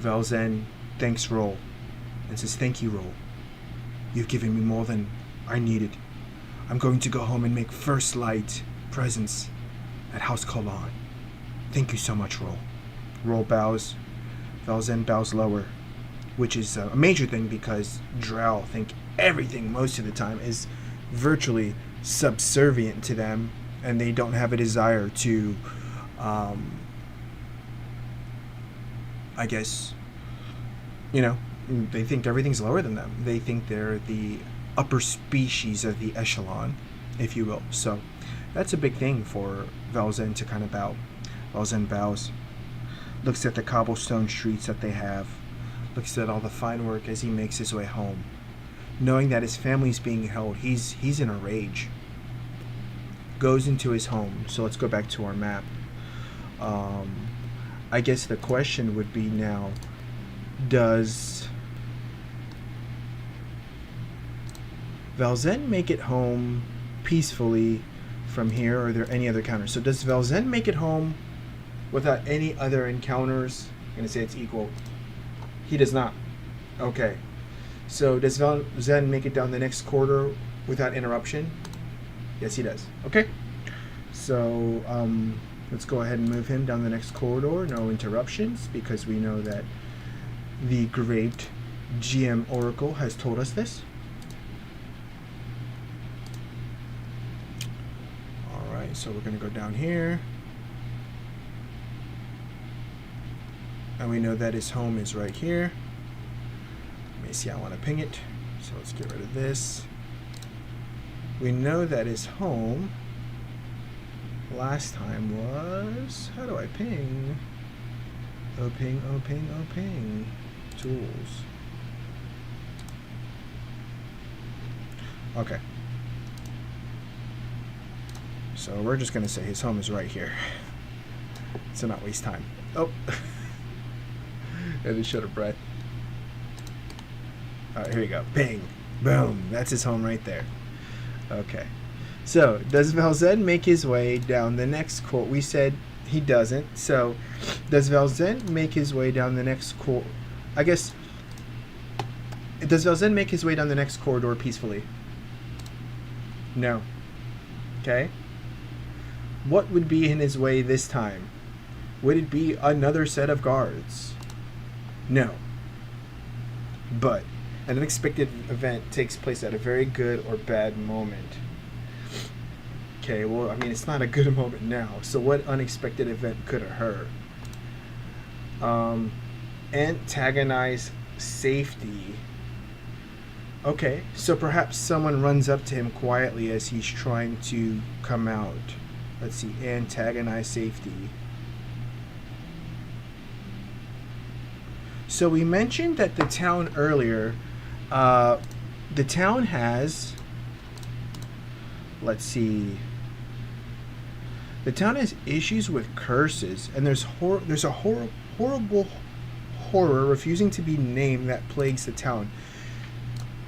S1: Valzen thanks Roll and says, "Thank you, Roll. You've given me more than I needed. I'm going to go home and make first light presents at House Colon. Thank you so much, Roll." Roll bows. Valzen bows lower, which is a major thing because Drow think everything most of the time is virtually subservient to them, and they don't have a desire to, I guess, they think everything's lower than them. They think they're the upper species of the echelon, if you will. So that's a big thing for Valzen to kind of bow. Valzen bows, looks at the cobblestone streets that they have, looks at all the fine work as he makes his way home. Knowing that his family's being held, he's in a rage. Goes into his home. So let's go back to our map. I guess the question would be now, does Valzen make it home peacefully from here, or are there any other encounters? So does Valzen make it home without any other encounters? I'm going to say it's equal. He does not. Okay. So does Valzen make it down the next corridor without interruption? Yes, he does. Okay. So let's go ahead and move him down the next corridor. No interruptions, because we know that the great GM Oracle has told us this. Alright, so we're going to go down here. And we know that his home is right here. Let me see, I want to ping it. So let's get rid of this. We know that his home last time was... How do I ping? Oh, ping, oh, ping, oh, ping. Tools. Okay. So we're just going to say his home is right here. So not waste time. Oh. Maybe should have breath. Alright, here we go. Bing. Boom. That's his home right there. Okay. So, does Valzen make his way down the next corridor? We said he doesn't. So, does Valzen make his way down the next corridor? I guess... Does Valzen make his way down the next corridor peacefully? No. Okay. What would be in his way this time? Would it be another set of guards? No. But an unexpected event takes place at a very good or bad moment. Okay, well, I mean, it's not a good moment now. So what unexpected event could occur? Antagonize safety. Okay, so perhaps someone runs up to him quietly as he's trying to come out. Let's see, antagonize safety. So we mentioned that the town earlier, the town has, let's see, the town has issues with curses, and there's a horrible horror refusing to be named that plagues the town.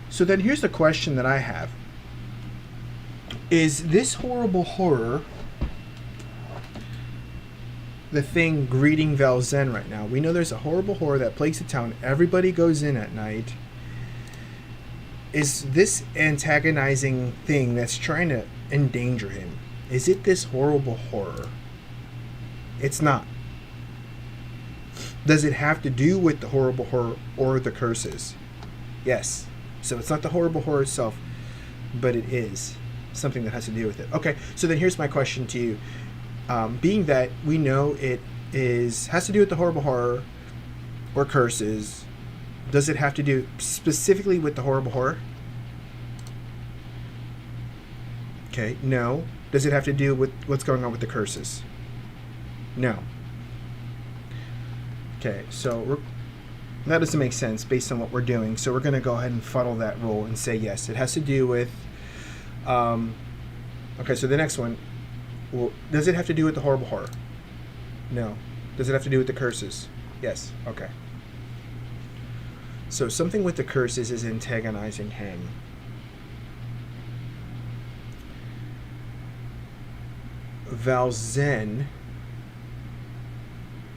S1: So then here's the question that I have. Is this horrible horror the thing greeting Valzen right now? We know there's a horrible horror that plagues the town. Everybody goes in at night. Is this antagonizing thing that's trying to endanger him? Is it this horrible horror? It's not. Does it have to do with the horrible horror or the curses? Yes. So it's not the horrible horror itself, but it is something that has to do with it. Okay, so then here's my question to you. Being that we know it has to do with the horrible horror or curses, does it have to do specifically with the horrible horror? Okay, no. Does it have to do with what's going on with the curses? No. Okay, so that doesn't make sense based on what we're doing. So we're going to go ahead and fuddle that rule and say yes. It has to do with... okay, so the next one. Well, does it have to do with the horrible horror? No. Does it have to do with the curses? Yes. Okay. So something with the curses is antagonizing him. Valzen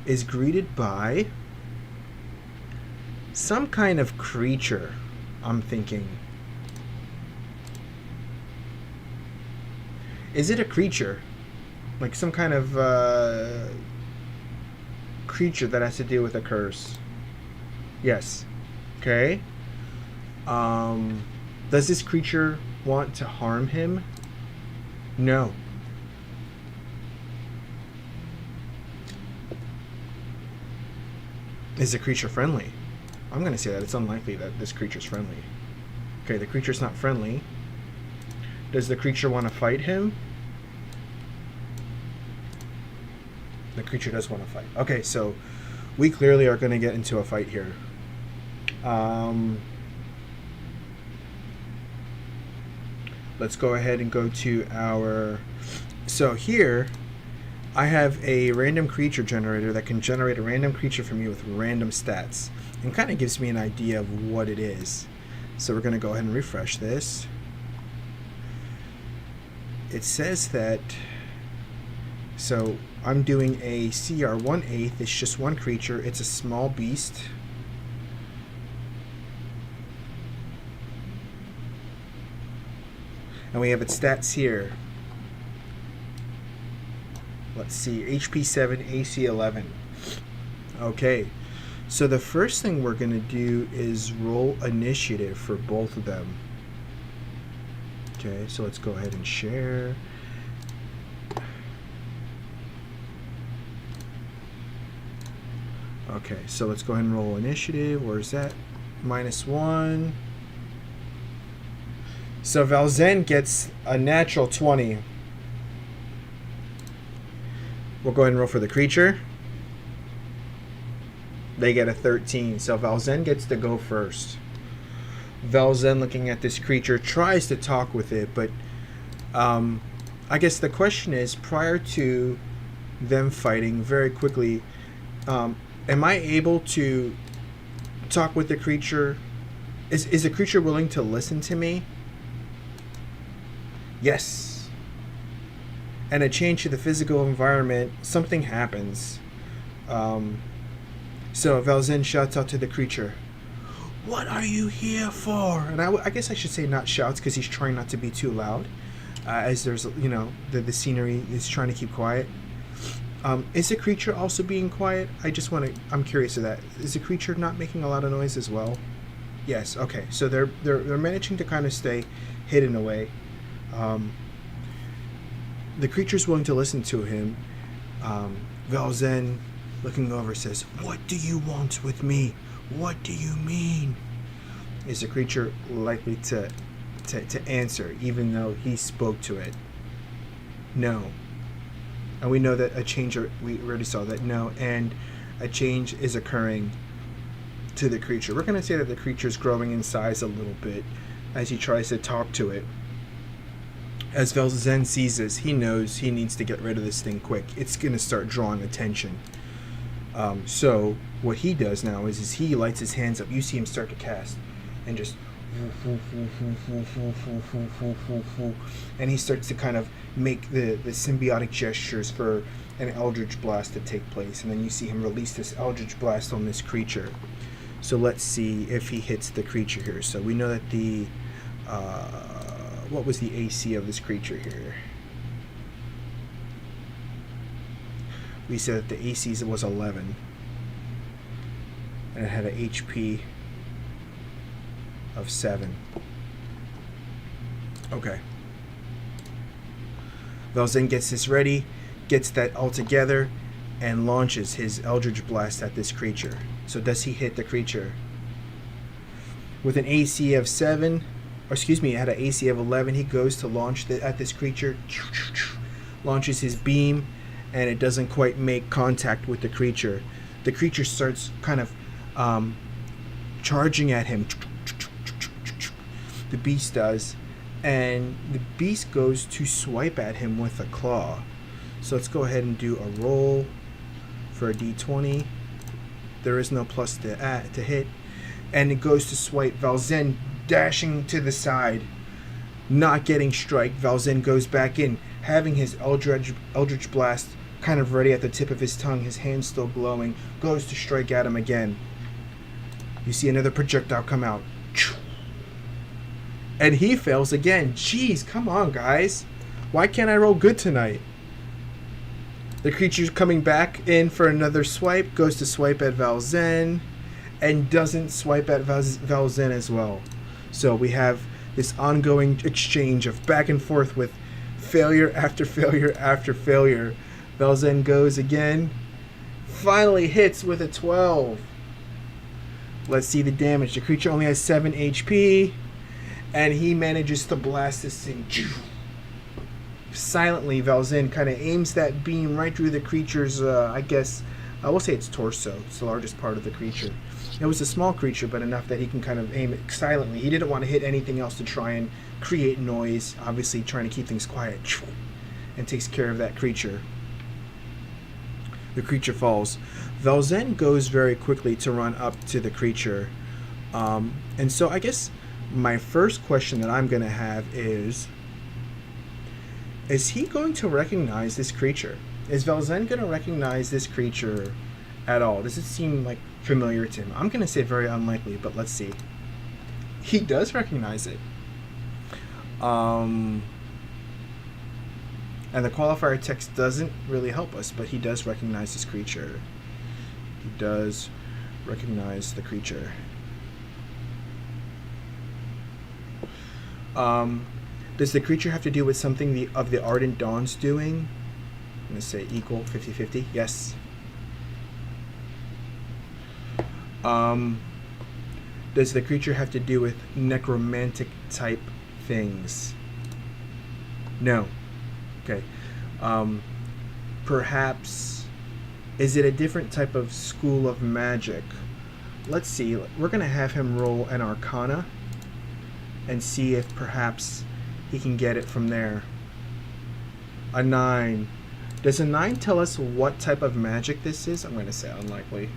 S1: is greeted by some kind of creature, I'm thinking. Is it a creature? Like some kind of creature that has to do with a curse? Yes. Okay. Does this creature want to harm him? No. Is the creature friendly? I'm going to say that it's unlikely that this creature's friendly. Okay, the creature's not friendly. Does the creature want to fight him? The creature does want to fight. Okay, so we clearly are going to get into a fight here. Let's go ahead and go to our... So here, I have a random creature generator that can generate a random creature for me with random stats. And kind of gives me an idea of what it is. So we're going to go ahead and refresh this. It says that... So I'm doing a CR 1/8. It's just one creature. It's a small beast. And we have its stats here. Let's see. HP 7, AC 11. Okay. So the first thing we're going to do is roll initiative for both of them. Okay, so let's go ahead and share. Okay, so let's go ahead and roll initiative. Where's that? -1. So Valzen gets a natural 20. We'll go ahead and roll for the creature. They get a 13. So Valzen gets to go first. Valzen, looking at this creature, tries to talk with it, but I guess the question is, prior to them fighting, very quickly, am I able to talk with the creature? Is the creature willing to listen to me? Yes. And a change to the physical environment, something happens. So Valzen shouts out to the creature, "What are you here for?" And I guess I should say not shouts, because he's trying not to be too loud. As there's, you know, the scenery is trying to keep quiet. Is the creature also being quiet? I'm curious of that. Is the creature not making a lot of noise as well? Yes. Okay. So they're managing to kind of stay hidden away. The creature's willing to listen to him. Valzen, looking over, says, "What do you want with me? What do you mean?" Is the creature likely to answer, even though he spoke to it? No. And we know that a change, we already saw that, no, and a change is occurring to the creature. We're going to say that the creature's growing in size a little bit as he tries to talk to it. As Valzen sees this, he knows he needs to get rid of this thing quick. It's going to start drawing attention. So what he does now is he lights his hands up. You see him start to cast, and just, and he starts to kind of make the symbiotic gestures for an Eldritch Blast to take place. And then you see him release this Eldritch Blast on this creature. So let's see if he hits the creature here. So we know that the what was the AC of this creature here? We said that the AC was 11, and it had an HP of 7. Okay. Valzen gets this ready, gets that all together, and launches his Eldritch Blast at this creature. So does he hit the creature? With an AC of 7, or excuse me, it had an AC of 11, he goes to launch at this creature, launches his beam, and it doesn't quite make contact with the creature. The creature starts kind of charging at him. The beast does, and the beast goes to swipe at him with a claw. So let's go ahead and do a roll for a d20. There is no plus to hit, and it goes to swipe. Valzen dashing to the side, not getting strike. Valzen goes back in, having his Eldritch Blast kind of ready at the tip of his tongue, his hand still glowing, goes to strike at him again. You see another projectile come out, and he fails again. Jeez, come on, guys. Why can't I roll good tonight? The creature's coming back in for another swipe, goes to swipe at Valzen, and doesn't swipe at Valzen as well. So we have this ongoing exchange of back and forth with failure after failure after failure. Valzen goes again, finally hits with a 12. Let's see the damage. The creature only has 7 HP, and he manages to blast this thing. Silently, Valzen kind of aims that beam right through the creature's, I guess, I will say its torso. It's the largest part of the creature. It was a small creature, but enough that he can kind of aim it silently. He didn't want to hit anything else to try and create noise, obviously trying to keep things quiet, and takes care of that creature. The creature falls. Valzen goes very quickly to run up to the creature. And so I guess my first question that I'm going to have is he going to recognize this creature? Is Valzen going to recognize this creature at all? Does it seem like familiar to him? I'm going to say very unlikely, but let's see. He does recognize it. And the qualifier text doesn't really help us, but he does recognize this creature. He does recognize the creature. Does the creature have to do with something of the Ardent Dawn's doing? I'm going to say equal, 50-50. Yes. Does the creature have to do with necromantic type things? No. Okay. Perhaps, is it a different type of school of magic? Let's see. We're going to have him roll an Arcana and see if perhaps he can get it from there. A 9. Does a 9 tell us what type of magic this is? I'm going to say unlikely.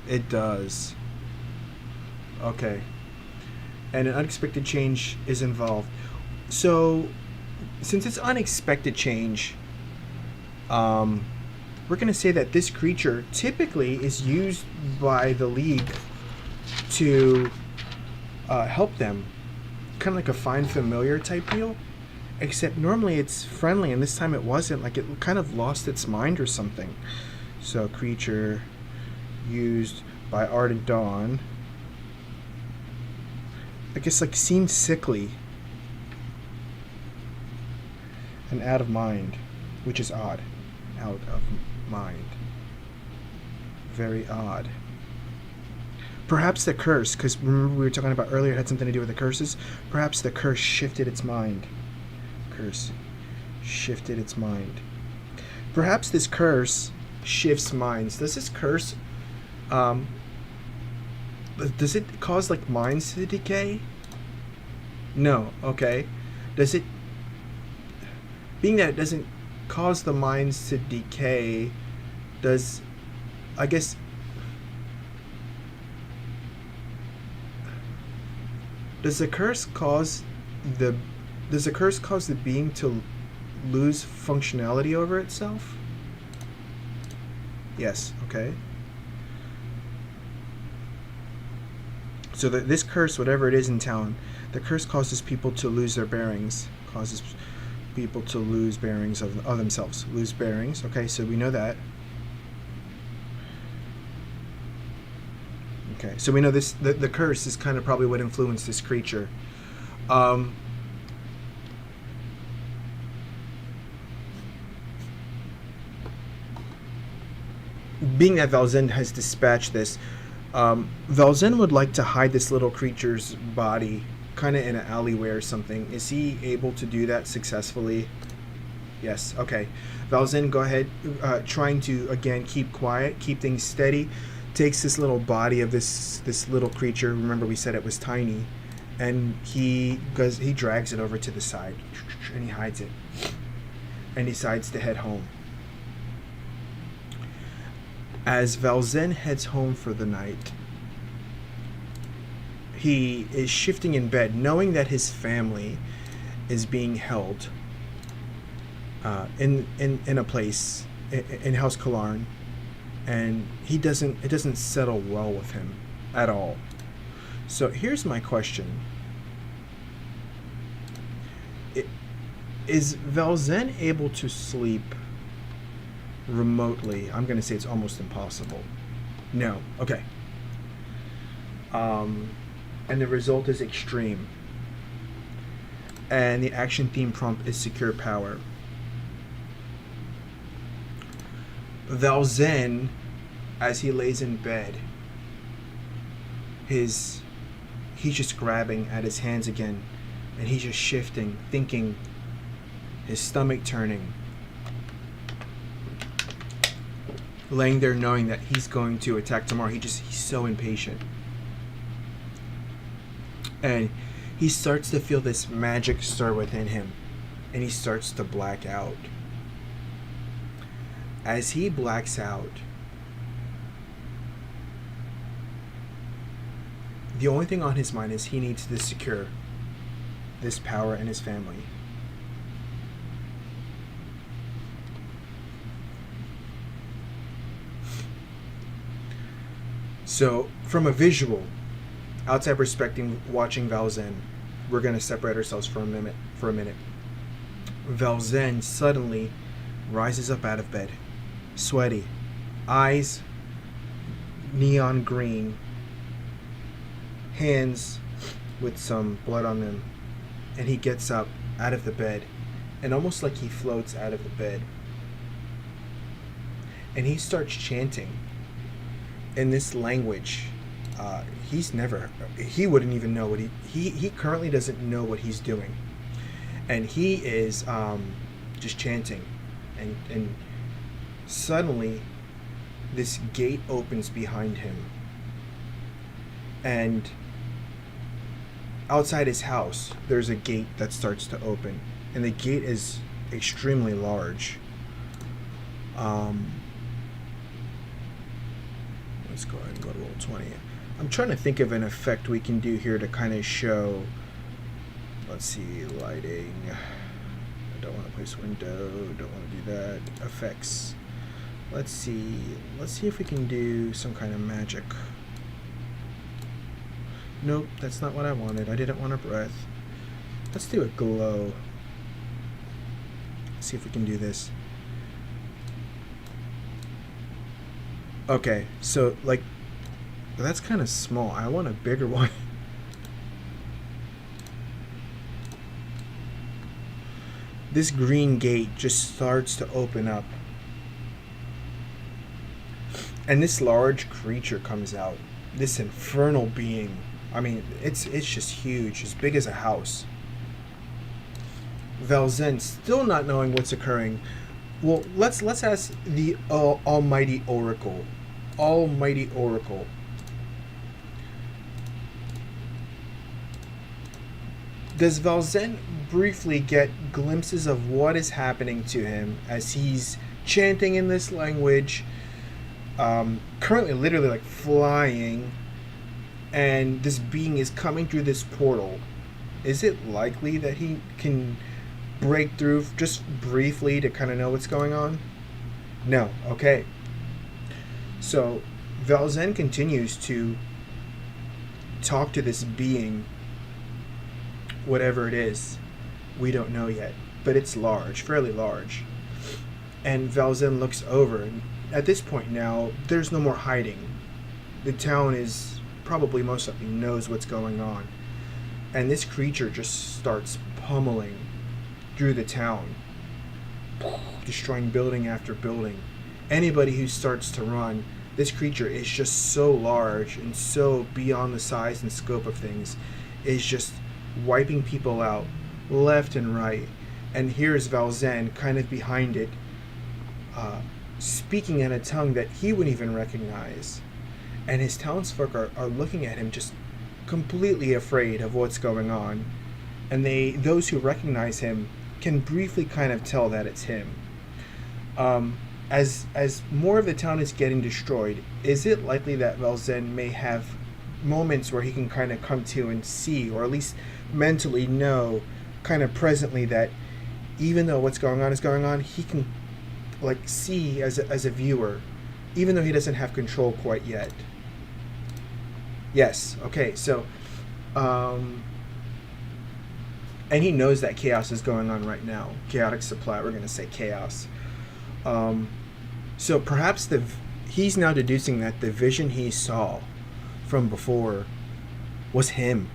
S1: It does. Okay. And an unexpected change is involved. So, since it's unexpected change, we're going to say that this creature typically is used by the League to help them. Kind of like a find familiar type deal. Except normally it's friendly, and this time it wasn't. Like it kind of lost its mind or something. So, creature used by Ardent Dawn. I guess like seemed sickly and out of mind, which is odd. Out of mind. Very odd. Perhaps the curse, because remember we were talking about earlier, it had something to do with the curses. Perhaps the curse shifted its mind. Curse shifted its mind. Perhaps this curse shifts minds. Does this curse does it cause like minds to decay? No. Okay. Does it, being that it doesn't cause the minds to decay, does, I guess, does the curse cause the being to lose functionality over itself? Yes. Okay. So this curse, whatever it is in town, the curse causes people to lose their bearings. Causes people to lose bearings of themselves. Lose bearings. Okay, so we know that. Okay, so we know this. The curse is kind of probably what influenced this creature. Being that Valzen has dispatched this, Valzen would like to hide this little creature's body kind of in an alleyway or something. Is he able to do that successfully? Yes. Okay. Valzen, go ahead. Trying to, again, keep quiet, keep things steady. Takes this little body of this little creature. Remember we said it was tiny. And he drags it over to the side. And he hides it. And decides to head home. As Valzen heads home for the night, he is shifting in bed, knowing that his family is being held in a place in House Kalarn, and it doesn't settle well with him at all. So here's my question: is Valzen able to sleep remotely? I'm going to say it's almost impossible. No. Okay. And the result is extreme. And the action theme prompt is secure power. Valzen, as he lays in bed, he's just grabbing at his hands again, and he's just shifting, thinking, his stomach turning, laying there knowing that he's going to attack tomorrow. He's so impatient. And he starts to feel this magic stir within him, and he starts to black out. As he blacks out, the only thing on his mind is he needs to secure this power and his family. So, from a visual, outside perspective, watching Valzen, we're going to separate ourselves for a minute. Valzen suddenly rises up out of bed, sweaty, eyes neon green, hands with some blood on them, and he gets up out of the bed, and almost like he floats out of the bed, and he starts chanting in this language. He wouldn't even know what he currently doesn't know what he's doing, and he is just chanting, and suddenly this gate opens behind him, and outside his house there's a gate that starts to open, and the gate is extremely large. Let's go ahead and go to roll 20. I'm trying to think of an effect we can do here to kind of show. Let's see, lighting. I don't want to place window. Don't want to do that. Effects. Let's see if we can do some kind of magic. Nope, that's not what I wanted. I didn't want a breath. Let's do a glow. Let's see if we can do this. Okay, so like, that's kind of small. I want a bigger one. This green gate just starts to open up, and this large creature comes out. This infernal being. I mean, it's just huge, as big as a house. Valzen, still not knowing what's occurring. Well, let's ask the Almighty Oracle. Almighty Oracle. Does Valzen briefly get glimpses of what is happening to him as he's chanting in this language, currently literally like flying, and this being is coming through this portal? Is it likely that he can break through just briefly to kind of know what's going on? No. Okay. So Valzen continues to talk to this being, whatever it is. We don't know yet, but it's large, fairly large. And Valzen looks over, and at this point now, there's no more hiding. The town is probably most likely knows what's going on. And this creature just starts pummeling through the town, destroying building after building. Anybody who starts to run, this creature is just so large and so beyond the size and scope of things, is just wiping people out left and right. And here's Valzen kind of behind it, speaking in a tongue that he wouldn't even recognize. And his townsfolk are looking at him just completely afraid of what's going on. And those who recognize him can briefly kind of tell that it's him. As more of the town is getting destroyed, is it likely that Valzen may have moments where he can kind of come to and see, or at least mentally know, kind of presently, that even though what's going on is going on, he can like see as a viewer, even though he doesn't have control quite yet? Yes. Okay. So, and he knows that chaos is going on right now. Chaotic supply. We're going to say chaos. So perhaps he's now deducing that the vision he saw from before was him.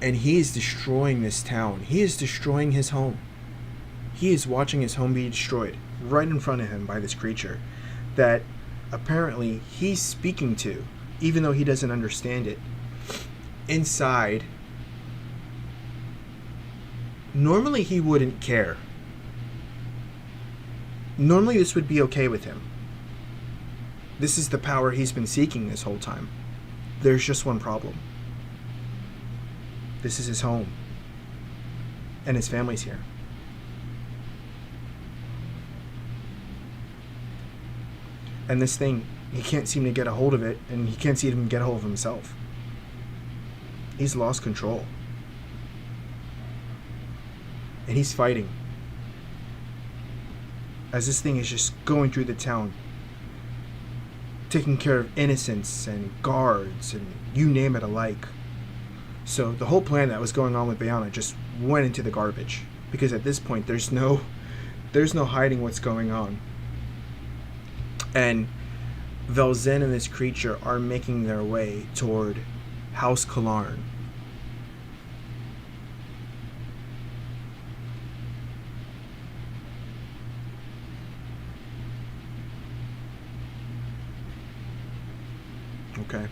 S1: And he is destroying this town. He is destroying his home. He is watching his home be destroyed right in front of him by this creature that apparently he's speaking to. even though he doesn't understand it, inside, normally he wouldn't care. Normally this would be okay with him. This is the power he's been seeking this whole time. There's just one problem. This is his home. And his family's here. And this thing, he can't seem to get a hold of it, and he can't seem to get a hold of himself. He's lost control. And he's fighting. As this thing is just going through the town, taking care of innocents and guards and you name it alike. So the whole plan that was going on with Bayanna just went into the garbage, because at this point there's no hiding what's going on. And Valzen and this creature are making their way toward House Kalarn. Okay.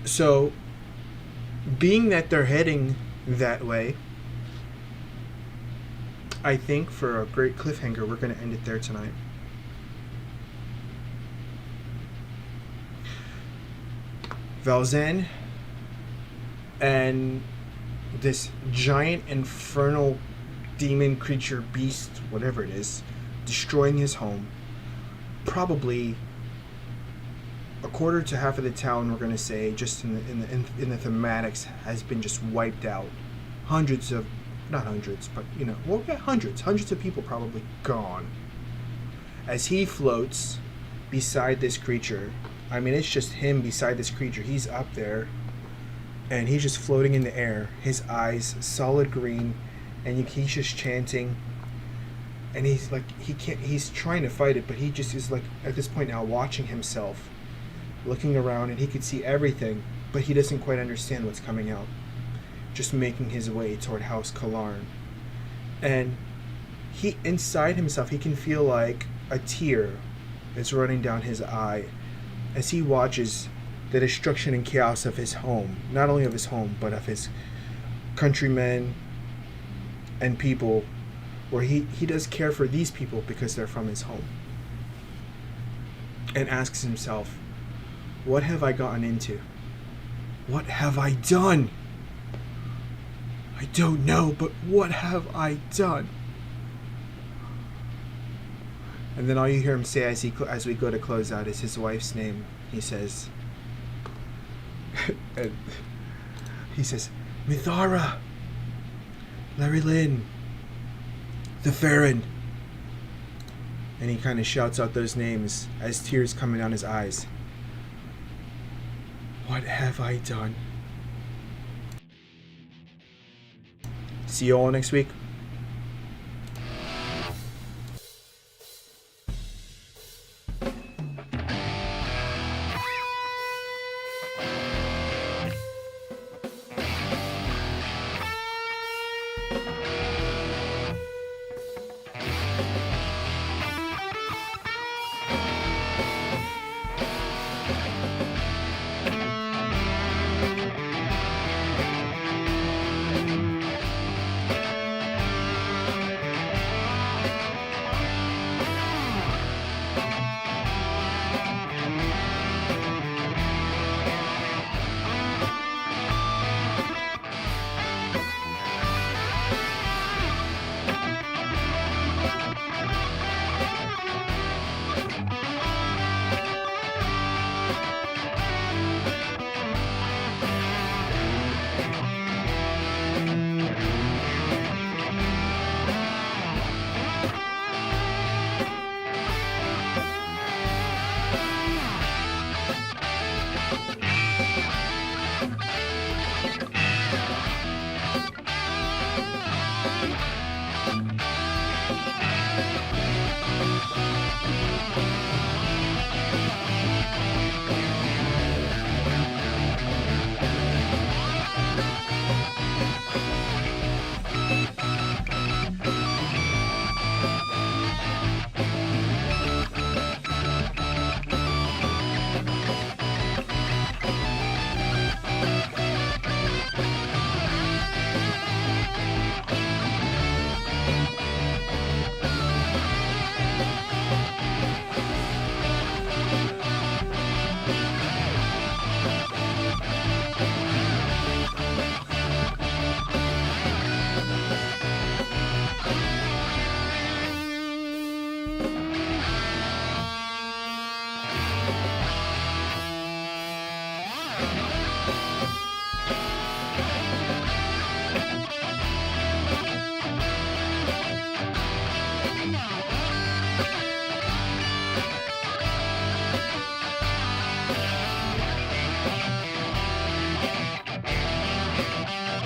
S1: So, being that they're heading that way, I think for a great cliffhanger, we're going to end it there tonight. Valzen and this giant infernal demon creature beast, whatever it is, destroying his home. Probably a quarter to half of the town, we're going to say, just in the thematics, has been just wiped out. Hundreds of, not hundreds, but we'll get hundreds of people probably gone. As he floats beside this creature, I mean, it's just him beside this creature. He's up there, and he's just floating in the air. His eyes solid green, and he's just chanting. And he's like, he's trying to fight it, but he just is like, at this point now, watching himself, looking around, and he could see everything, but he doesn't quite understand what's coming out. Just making his way toward House Kalarn. And he, inside himself, he can feel like a tear is running down his eye as he watches the destruction and chaos of his home. Not only of his home, but of his countrymen and people, where he does care for these people because they're from his home. And asks himself, what have I gotten into? What have I done? I don't know, but what have I done? And then all you hear him say as we go to close out is his wife's name. He says, Mithara, Larry Lynn, the Farron. And he kind of shouts out those names as tears coming down his eyes. What have I done? See you all next week.